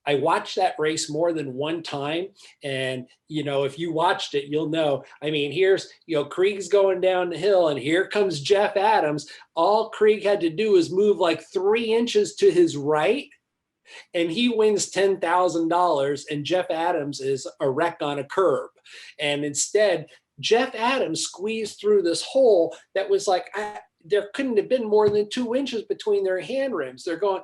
I watched that race more than one time. And, if you watched it, you'll know. I mean, here's, Krieg's going down the hill and here comes Jeff Adams. All Krieg had to do is move like 3 inches to his right and he wins $10,000. And Jeff Adams is a wreck on a curb. And instead, Jeff Adams squeezed through this hole that was like, there couldn't have been more than 2 inches between their hand rims. They're going,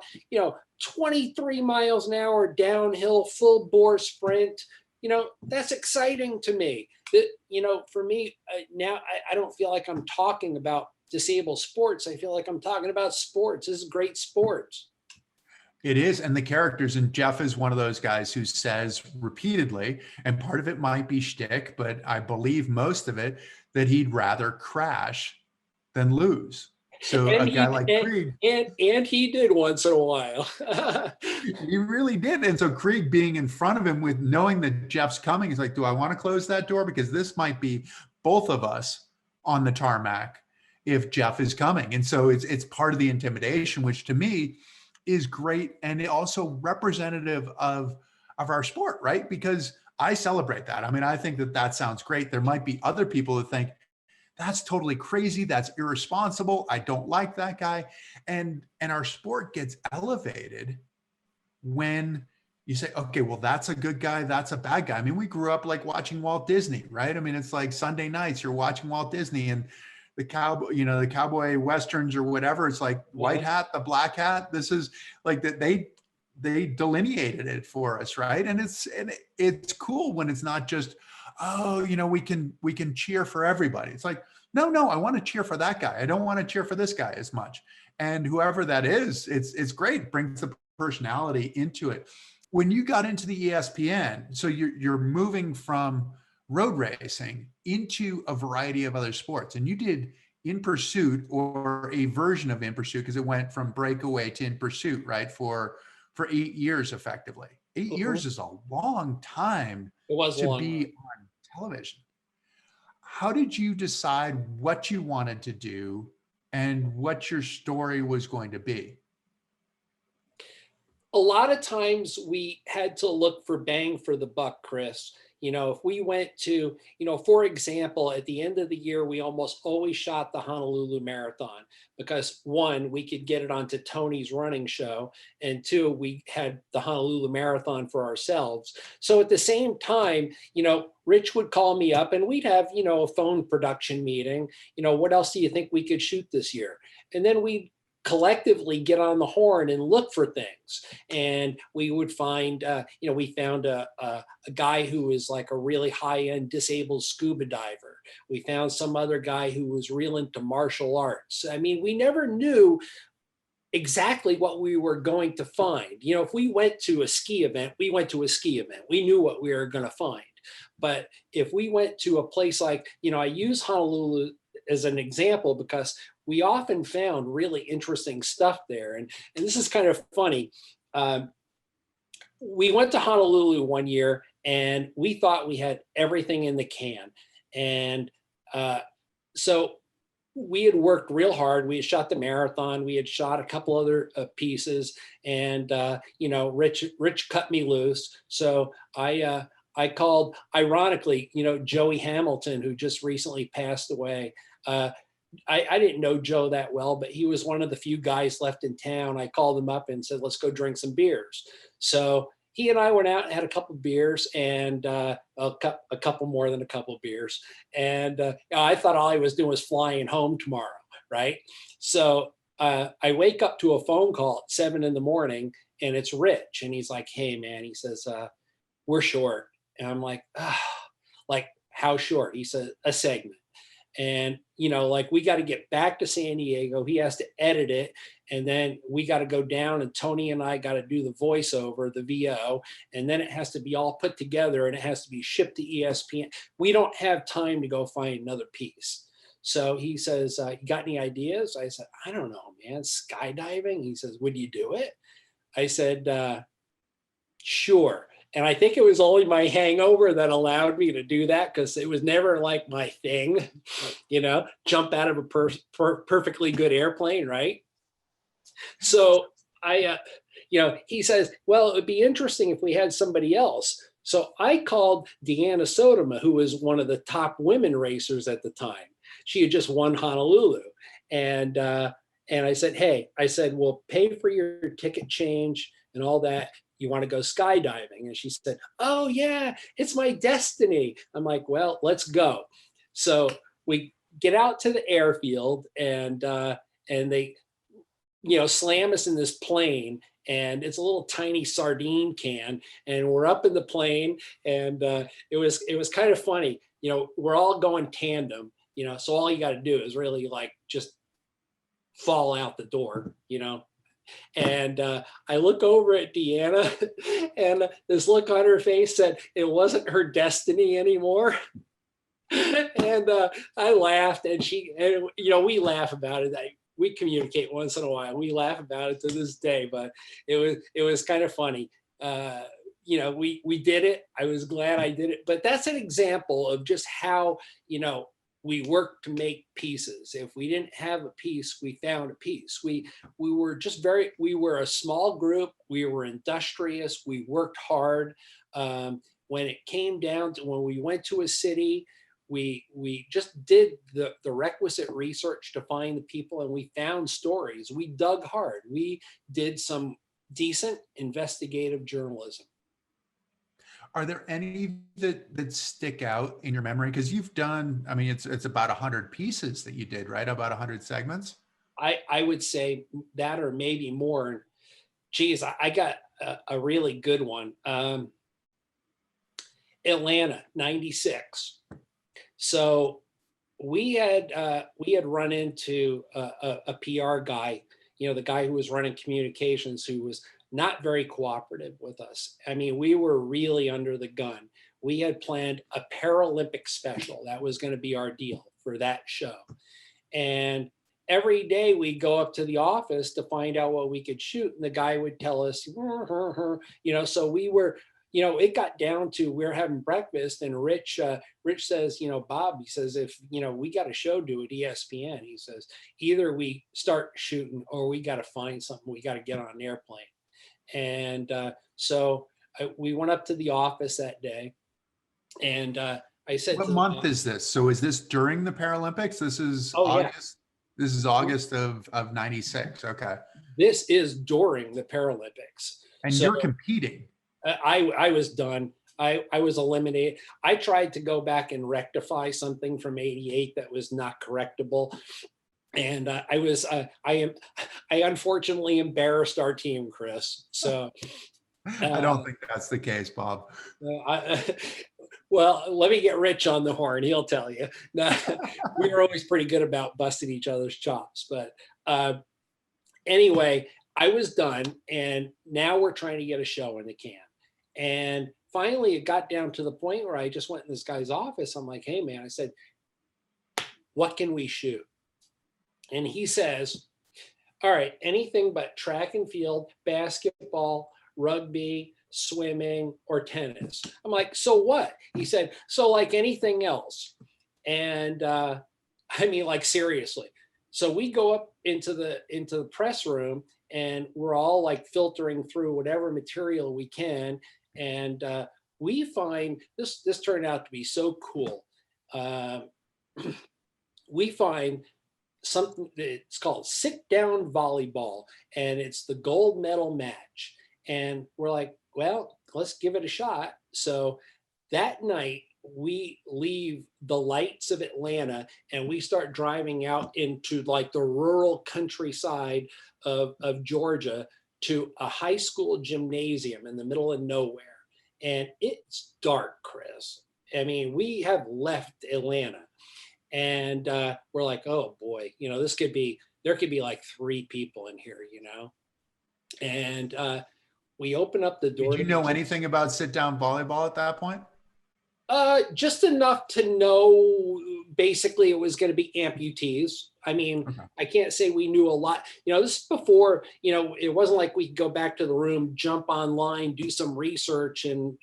23 miles an hour downhill, full bore sprint. That's exciting to me. For me now, I don't feel like I'm talking about disabled sports. I feel like I'm talking about sports. This is great sports. It is. And the characters, and Jeff is one of those guys who says repeatedly, and part of it might be shtick, but I believe most of it, that he'd rather crash than lose. So a guy like Krieg, and he did once in a while. He really did. And so Krieg being in front of him with knowing that Jeff's coming, he's like, do I want to close that door? Because this might be both of us on the tarmac if Jeff is coming. And so it's part of the intimidation, which to me is great. And it also representative of our sport, right? Because I celebrate that. I mean, I think that sounds great. There might be other people that think, that's totally crazy. That's irresponsible. I don't like that guy. And our sport gets elevated when you say, okay, well, that's a good guy. That's a bad guy. I mean, we grew up like watching Walt Disney, right? I mean, it's like Sunday nights, you're watching Walt Disney and the cowboy Westerns or whatever. It's like white hat, the black hat. This is like that. They delineated it for us. Right. And it's cool when it's not just, oh, we can cheer for everybody. It's like, no, I want to cheer for that guy. I don't want to cheer for this guy as much. And whoever that is, it's great. It brings the personality into it. When you got into the ESPN, so you're moving from road racing into a variety of other sports, and you did In Pursuit, or a version of In Pursuit, because it went from Breakaway to In Pursuit, right? For 8 years, effectively. 8 years is a long time to be on television. How did you decide what you wanted to do and what your story was going to be? A lot of times we had to look for bang for the buck, Chris. If we went to, for example, at the end of the year, we almost always shot the Honolulu Marathon because 1, we could get it onto Tony's running show, and 2, we had the Honolulu Marathon for ourselves. So at the same time, Rich would call me up and we'd have, a phone production meeting. What else do you think we could shoot this year? And then we'd collectively get on the horn and look for things. And we would find, we found a guy who was like a really high-end disabled scuba diver. We found some other guy who was real into martial arts. I mean, we never knew exactly what we were going to find. If we went to a ski event, we went to a ski event. We knew what we were going to find. But if we went to a place like, I use Honolulu as an example because we often found really interesting stuff there. And this is kind of funny. We went to Honolulu one year and we thought we had everything in the can. And so we had worked real hard. We had shot the marathon. We had shot a couple other pieces, and Rich cut me loose. So I called, ironically, Joey Hamilton, who just recently passed away. I didn't know Joe that well, but he was one of the few guys left in town. I called him up and said, let's go drink some beers. So he and I went out and had a couple of beers, and a couple more than a couple of beers. And I thought all I was doing was flying home tomorrow, right? So I wake up to a phone call at 7 a.m, and it's Rich. And he's like, hey, man, he says, we're short. And I'm like, like how short? He said, a segment. And, we got to get back to San Diego. He has to edit it. And then we got to go down, and Tony and I got to do the voiceover, the VO. And then it has to be all put together and it has to be shipped to ESPN. We don't have time to go find another piece. So he says, you got any ideas? I said, I don't know, man, skydiving. He says, would you do it? I said, sure. And I think it was only my hangover that allowed me to do that, because it was never like my thing, jump out of a perfectly good airplane, right? So he says, well, it would be interesting if we had somebody else. So I called Deanna Sodoma, who was one of the top women racers at the time. She had just won Honolulu. And I said, hey, we'll pay for your ticket change and all that. You want to go skydiving? And she said, oh yeah, it's my destiny. I'm like, well, let's go. So we get out to the airfield, and they, slam us in this plane, and it's a little tiny sardine can, and we're up in the plane, and it was kind of funny. We're all going tandem, so all you got to do is really like just fall out the door, And I look over at Deanna, and this look on her face said it wasn't her destiny anymore. And I laughed, and we laugh about it. We communicate once in a while. We laugh about it to this day, but it was kind of funny. We did it. I was glad I did it. But that's an example of just how, we work to make pieces. If we didn't have a piece, we found a piece. We were a small group. We were industrious. We worked hard. When it came down to when we went to a city, we just did the requisite research to find the people, and we found stories. We dug hard. We did some decent investigative journalism. Are there any that stick out in your memory? Because you've done, I mean, it's about 100 pieces that you did, right? About 100 segments? I would say that, or maybe more. Geez, I got a really good one. Atlanta, 96. So we had run into a PR guy, the guy who was running communications, who was not very cooperative with us. I mean, we were really under the gun. We had planned a Paralympic special. That was going to be our deal for that show. And every day we go up to the office to find out what we could shoot. And the guy would tell us, so we were, it got down to, we're having breakfast, and Rich says, Bob, he says, if, we got a show due at ESPN, he says, either we start shooting or we got to find something. We got to get on an airplane. And so we went up to the office that day, and I said, what month is this? So is this during the Paralympics? This is August. Yeah. This is August of 96. Okay. This is during the Paralympics. And so you're competing. I was done. I was eliminated. I tried to go back and rectify something from 88 that was not correctable. And I unfortunately embarrassed our team, Chris. So I don't think that's the case, Bob. Well, let me get Rich on the horn. He'll tell you. We were always pretty good about busting each other's chops. But anyway, I was done, and now we're trying to get a show in the can. And finally, it got down to the point where I just went in this guy's office. I'm like, hey, man, I said, what can we shoot? And he says, all right, anything but track and field, basketball, rugby, swimming, or tennis. I'm like, so what? He said, so like anything else. And I mean, like, seriously. So we go up into the press room, and we're all like filtering through whatever material we can. And we find this turned out to be so cool. We find something that's called sit down volleyball, and it's the gold medal match. And we're like, well, let's give it a shot. So that night we leave the lights of Atlanta, and we start driving out into like the rural countryside of Georgia to a high school gymnasium in the middle of nowhere. And it's dark, Chris. I mean, we have left Atlanta. And we're like, oh boy, there could be like 3 people in here, And we open up the door. Did you know anything about sit down volleyball at that point? Just enough to know basically it was going to be amputees. I mean, Okay. I can't say we knew a lot. This is before, it wasn't like we could go back to the room, jump online, do some research. And,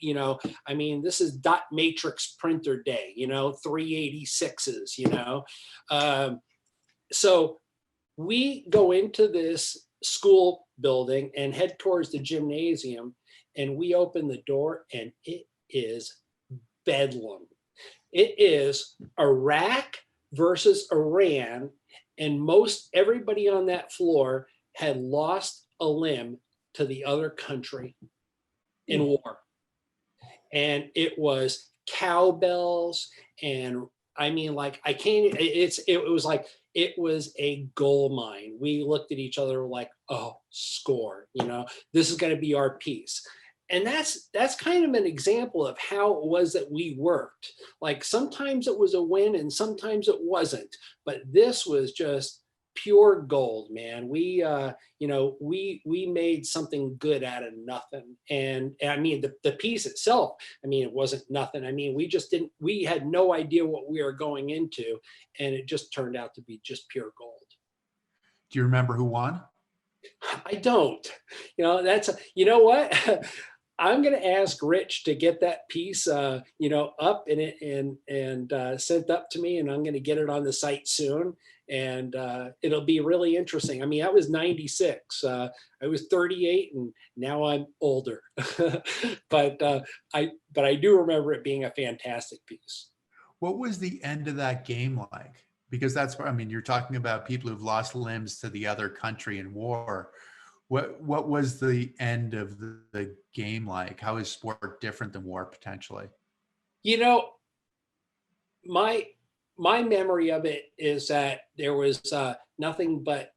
I mean, this is dot matrix printer day, 386s, So we go into this school building and head towards the gymnasium, and we open the door and it is bedlam. It is Iraq versus Iran, and most everybody on that floor had lost a limb to the other country in war. And it was cowbells, and I mean, like, I can't, it was like, it was a gold mine. We looked at each other like, oh, score, this is going to be our piece. And that's kind of an example of how it was that we worked. Like, sometimes it was a win and sometimes it wasn't, but this was just pure gold, man. We made something good out of nothing. And I mean, the piece itself, I mean, it wasn't nothing. I mean, we had no idea what we were going into, and it just turned out to be just pure gold. Do you remember who won? I don't. You know what? I'm going to ask Rich to get that piece, up and sent up to me, and I'm going to get it on the site soon. And it'll be really interesting. I mean, I was 96. I was 38, and now I'm older. but I do remember it being a fantastic piece. What was the end of that game like? Because that's, I mean, you're talking about people who've lost limbs to the other country in war. What was the end of the game like? How is sport different than war potentially? My memory of it is that there was nothing but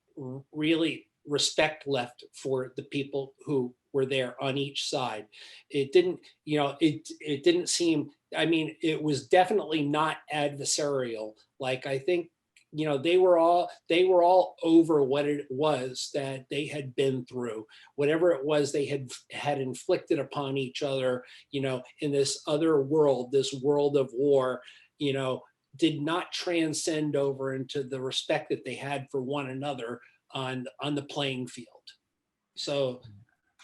really respect left for the people who were there on each side. It didn't, it didn't seem, I mean, it was definitely not adversarial. Like, I think, they were all over what it was that they had been through, whatever it was they had inflicted upon each other, in this other world, this world of war, did not transcend over into the respect that they had for one another on the playing field. So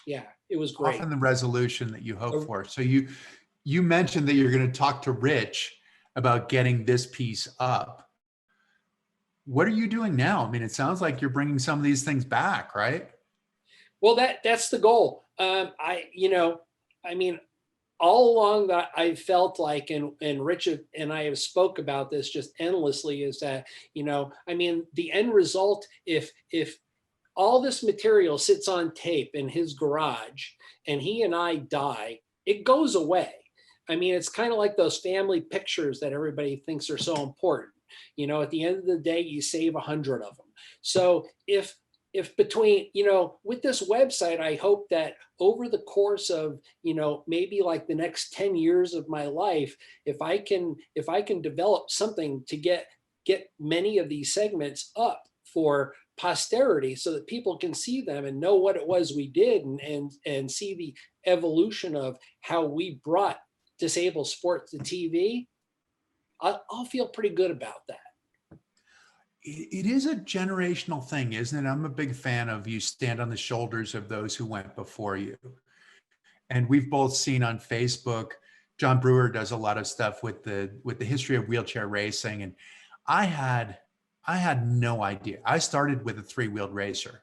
yeah, it was great. Often the resolution that you hope for. So you mentioned that you're going to talk to Rich about getting this piece up. What are you doing now? I mean, it sounds like you're bringing some of these things back, right? Well, that's the goal. I mean, all along that I felt like, and Richard and I have spoke about this just endlessly, is that, I mean, the end result, if all this material sits on tape in his garage and he and I die, it goes away. I mean, it's kind of like those family pictures that everybody thinks are so important. At the end of the day, you save 100 of them. So if between, with this website, I hope that over the course of, maybe like the next 10 years of my life, if I can develop something to get many of these segments up for posterity so that people can see them and know what it was we did, and see the evolution of how we brought disabled sport to TV, I'll feel pretty good about that. It is a generational thing, isn't it? I'm a big fan of you stand on the shoulders of those who went before you. And we've both seen on Facebook, John Brewer does a lot of stuff with the history of wheelchair racing. And I had no idea. I started with a 3-wheeled racer.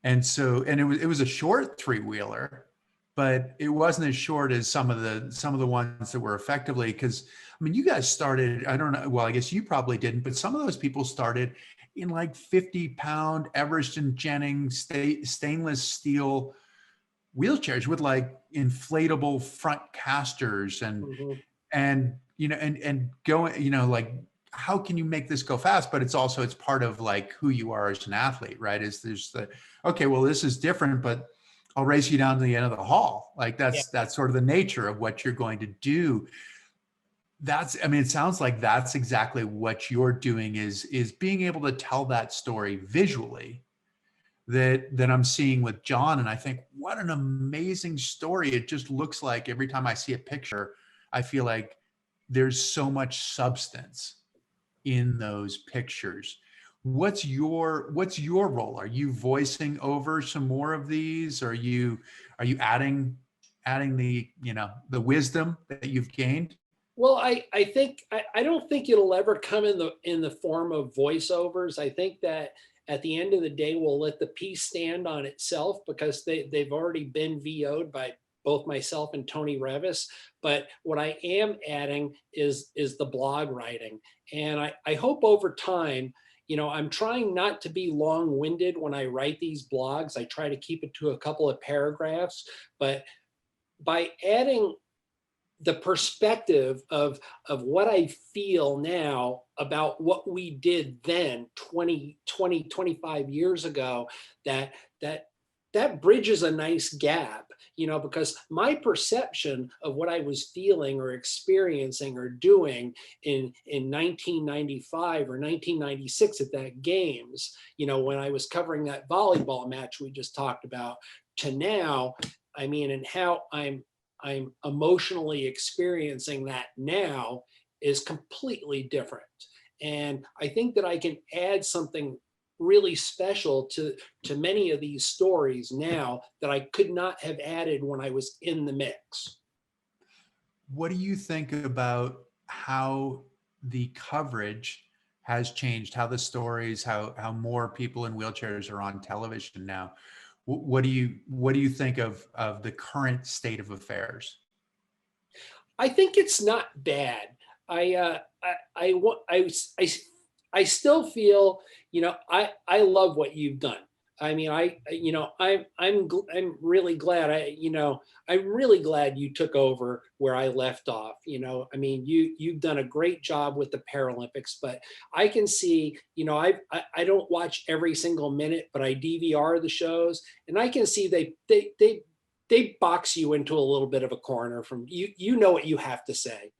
And it was a short 3-wheeler, but it wasn't as short as some of the ones that were effectively, because I mean, you guys started, I don't know, well, I guess you probably didn't, but some of those people started in like 50-pound Everest and Jennings stainless steel wheelchairs with like inflatable front casters and going, like, how can you make this go fast? But it's part of like who you are as an athlete, right? Okay, well, this is different, but I'll race you down to the end of the hall. Like that's sort of the nature of what you're going to do. It sounds like that's exactly what you're doing is being able to tell that story visually that I'm seeing with John. And I think, what an amazing story. It just looks like every time I see a picture, I feel like there's so much substance in those pictures. What's your role? Are you voicing over some more of these? Are you adding the wisdom that you've gained? Well, I don't think it'll ever come in the form of voiceovers. I think that at the end of the day, we'll let the piece stand on itself because they've already been VO'd by both myself and Tony Revis. But what I am adding is the blog writing. And I hope over time, I'm trying not to be long-winded when I write these blogs. I try to keep it to a couple of paragraphs, but by adding the perspective of what I feel now about what we did then 25 years ago, that bridges a nice gap, because my perception of what I was feeling or experiencing or doing in 1995 or 1996 at that games, when I was covering that volleyball match we just talked about, to now, and how I'm emotionally experiencing that now is completely different. And I think that I can add something really special to many of these stories now that I could not have added when I was in the mix. What do you think about how the coverage has changed, how the stories, how more people in wheelchairs are on television now? What do you think of the current state of affairs? I think it's not bad. I still feel, I love what you've done. I'm really glad I'm really glad you took over where I left off. You've done a great job with the Paralympics, but I can see, I don't watch every single minute, but I DVR the shows, and I can see they box you into a little bit of a corner from you. You know what you have to say,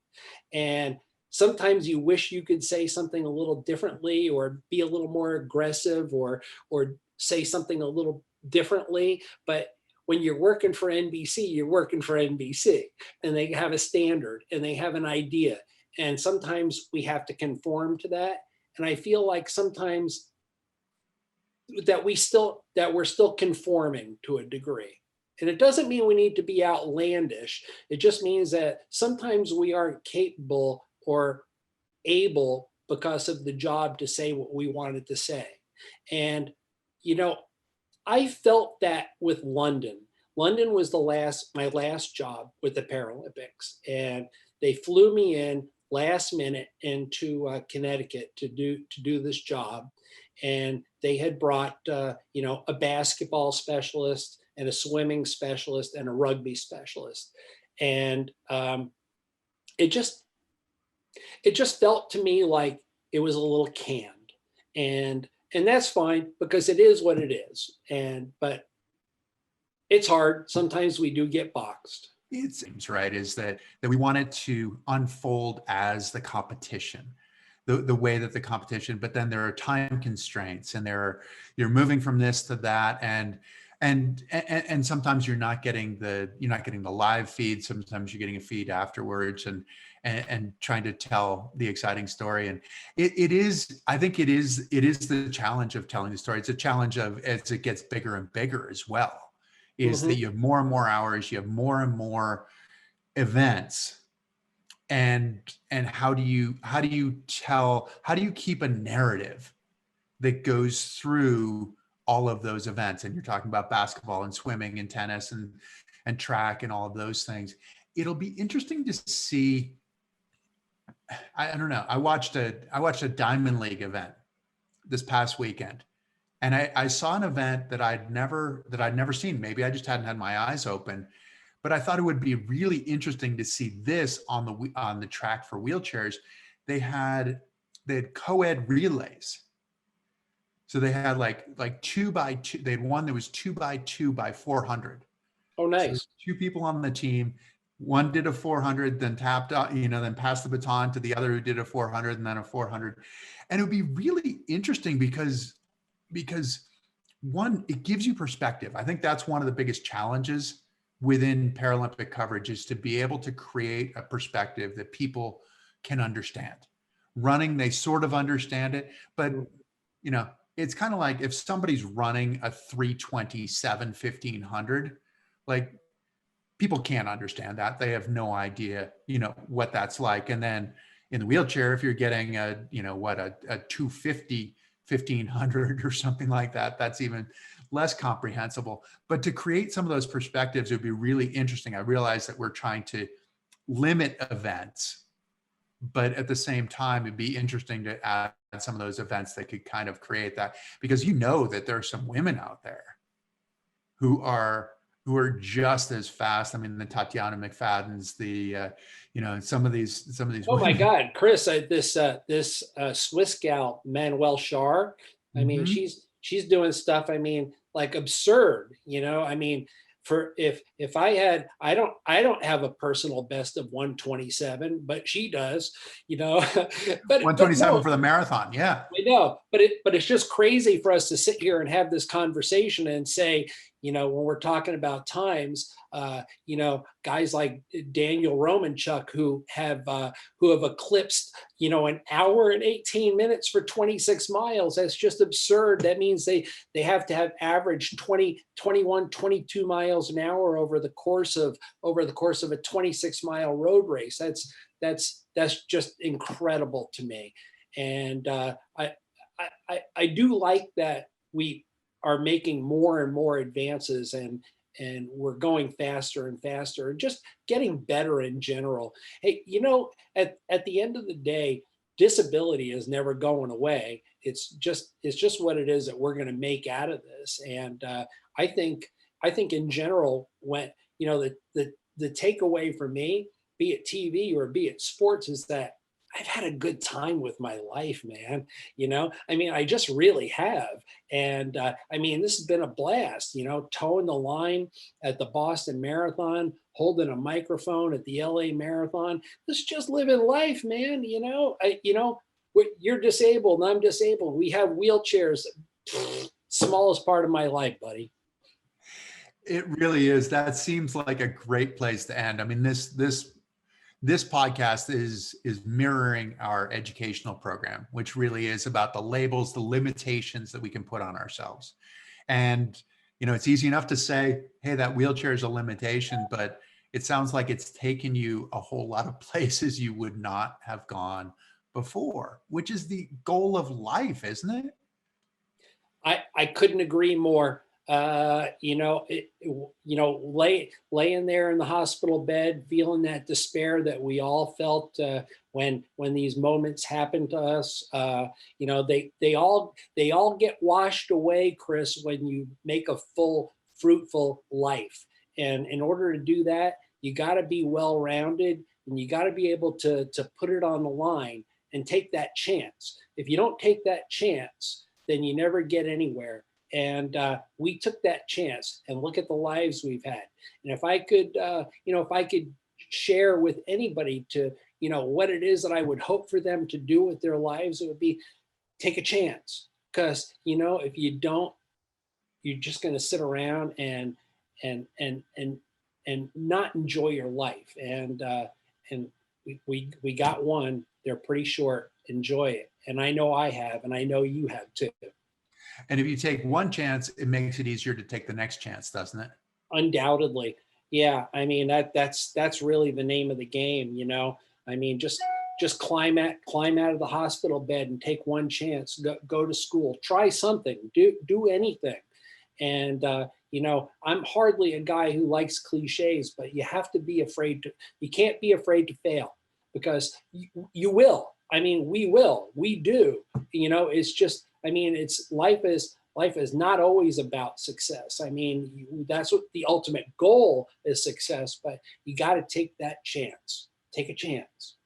and sometimes you wish you could say something a little differently or be a little more aggressive or say something a little differently. But when you're working for NBC, you're working for NBC, and they have a standard and they have an idea. And sometimes we have to conform to that. And I feel like sometimes that we're still conforming to a degree. And it doesn't mean we need to be outlandish. It just means that sometimes we aren't capable or able because of the job to say what we wanted to say. And, I felt that with London. London was my last job with the Paralympics. And they flew me in last minute into Connecticut to do this job. And they had brought, a basketball specialist and a swimming specialist and a rugby specialist. And it just felt to me like it was a little canned. And that's fine because it is what it is. But it's hard. Sometimes we do get boxed. It seems right is that we want it to unfold as the competition, the way that the competition, but then there are time constraints and you're moving from this to that, and sometimes you're not getting the live feed. Sometimes you're getting a feed afterwards and trying to tell the exciting story. And I think it is the challenge of telling the story. It's a challenge of, as it gets bigger and bigger as well, is that you have more and more hours, you have more and more events. And how do you keep a narrative that goes through all of those events? And you're talking about basketball and swimming and tennis and track and all of those things. It'll be interesting to see. I don't know. I watched a Diamond League event this past weekend, and I saw an event that I'd never seen. Maybe I just hadn't had my eyes open, but I thought it would be really interesting to see this on the track for wheelchairs. They had co-ed relays. So they had like 2x2. They had one that was 2x2 by 400. Oh, nice. So 2 people on the team. One did a 400, then tapped out, then passed the baton to the other who did a 400 and then a 400. And it would be really interesting because one, it gives you perspective. I think that's one of the biggest challenges within Paralympic coverage, is to be able to create a perspective that people can understand. Running, they sort of understand it, but you know, it's kind of like if somebody's running a 327 1500, like people can't understand that. They have no idea, you know, what that's like. And then in the wheelchair, if you're getting a, you know, what a 250 1500 or something like that, that's even less comprehensible. But to create some of those perspectives would be really interesting. I realize that we're trying to limit events, but at the same time, it'd be interesting to add some of those events that could kind of create that, because you know that there are some women out there who are just as fast. I mean, the Tatiana McFadden's, the you know, some of these Oh my women. God, Chris, this Swiss gal, Manuel Schar. I mean, Mhm. she's doing stuff. I mean, like absurd. You know, I mean, for if I don't have a personal best of 127, but she does. You know, but 127 no, for the marathon. Yeah. I know, but it's just crazy for us to sit here and have this conversation and say, you know, when we're talking about times, you know, guys like Daniel Romanchuk who have eclipsed, you know, an hour and 18 minutes for 26 miles. That's just absurd. That means they have to have averaged 20, 21, 22 miles an hour over the course of a 26-mile road race. That's just incredible to me. And I do like that we are making more and more advances, and we're going faster and faster and just getting better in general. Hey, you know, at the end of the day, disability is never going away. It's just what it is that we're going to make out of this. And I think in general, when you know the takeaway for me, be it TV or be it sports, is that I've had a good time with my life, man. You know, I mean, I just really have. And I mean, this has been a blast, you know, towing the line at the Boston Marathon, holding a microphone at the LA Marathon. This is just living life, man. You know, you're disabled and I'm disabled. We have wheelchairs. Smallest part of my life, buddy. It really is. That seems like a great place to end. I mean, this podcast is mirroring our educational program, which really is about the labels, the limitations that we can put on ourselves. And you know, it's easy enough to say, hey, that wheelchair is a limitation, but it sounds like it's taken you a whole lot of places you would not have gone before, which is the goal of life, isn't it? I couldn't agree more. You know, laying there in the hospital bed, feeling that despair that we all felt when these moments happen to us. You know, they all get washed away, Chris, when you make a full, fruitful life. And in order to do that, you got to be well-rounded, and you got to be able to put it on the line and take that chance. If you don't take that chance, then you never get anywhere. And we took that chance, and look at the lives we've had. And if I could, you know, if I could share with anybody to, you know, what it is that I would hope for them to do with their lives, it would be take a chance. Because, you know, if you don't, you're just going to sit around and and and and and not enjoy your life. And we got one. They're pretty short. Enjoy it. And I know I have, and I know you have too. And if you take one chance, it makes it easier to take the next chance, doesn't it? Undoubtedly. Yeah. I mean, that's really the name of the game, you know. I mean, just climb out of the hospital bed and take one chance. Go to school. Try something. Do anything. And you know, I'm hardly a guy who likes cliches, but you have to be afraid to. You can't be afraid to fail, because you will. I mean, we will. We do. You know, it's just. I mean, it's life is not always about success. I mean, that's what the ultimate goal is, success. But you got to take that chance. Take a chance.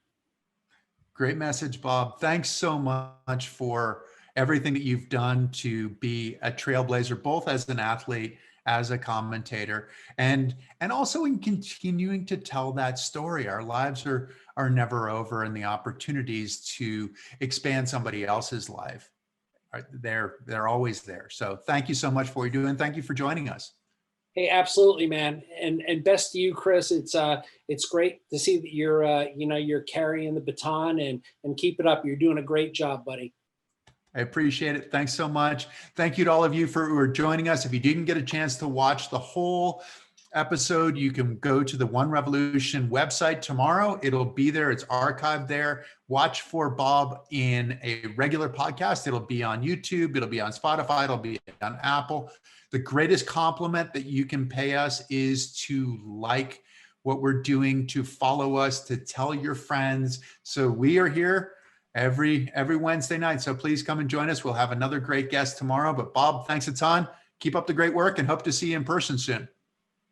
Great message, Bob. Thanks so much for everything that you've done to be a trailblazer, both as an athlete, as a commentator, and also in continuing to tell that story. Our lives are never over, and the opportunities to expand somebody else's life, they're always there. So thank you so much for what you're doing. Thank you for joining us. Hey, absolutely, man. And best to you, Chris. It's great to see that you're you're carrying the baton, and keep it up. You're doing a great job, buddy. I appreciate it. Thanks so much. Thank you to all of you for joining us. If you didn't get a chance to watch the whole episode, you can go to the One Revolution website tomorrow. It'll be there. It's archived there. Watch for Bob in a regular podcast. It'll be on YouTube. It'll be on Spotify. It'll be on Apple. The greatest compliment that you can pay us is to like what we're doing, to follow us, to tell your friends. So we are here every Wednesday night. So please come and join us. We'll have another great guest tomorrow. But Bob, thanks a ton. Keep up the great work and hope to see you in person soon.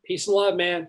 Peace and love, man.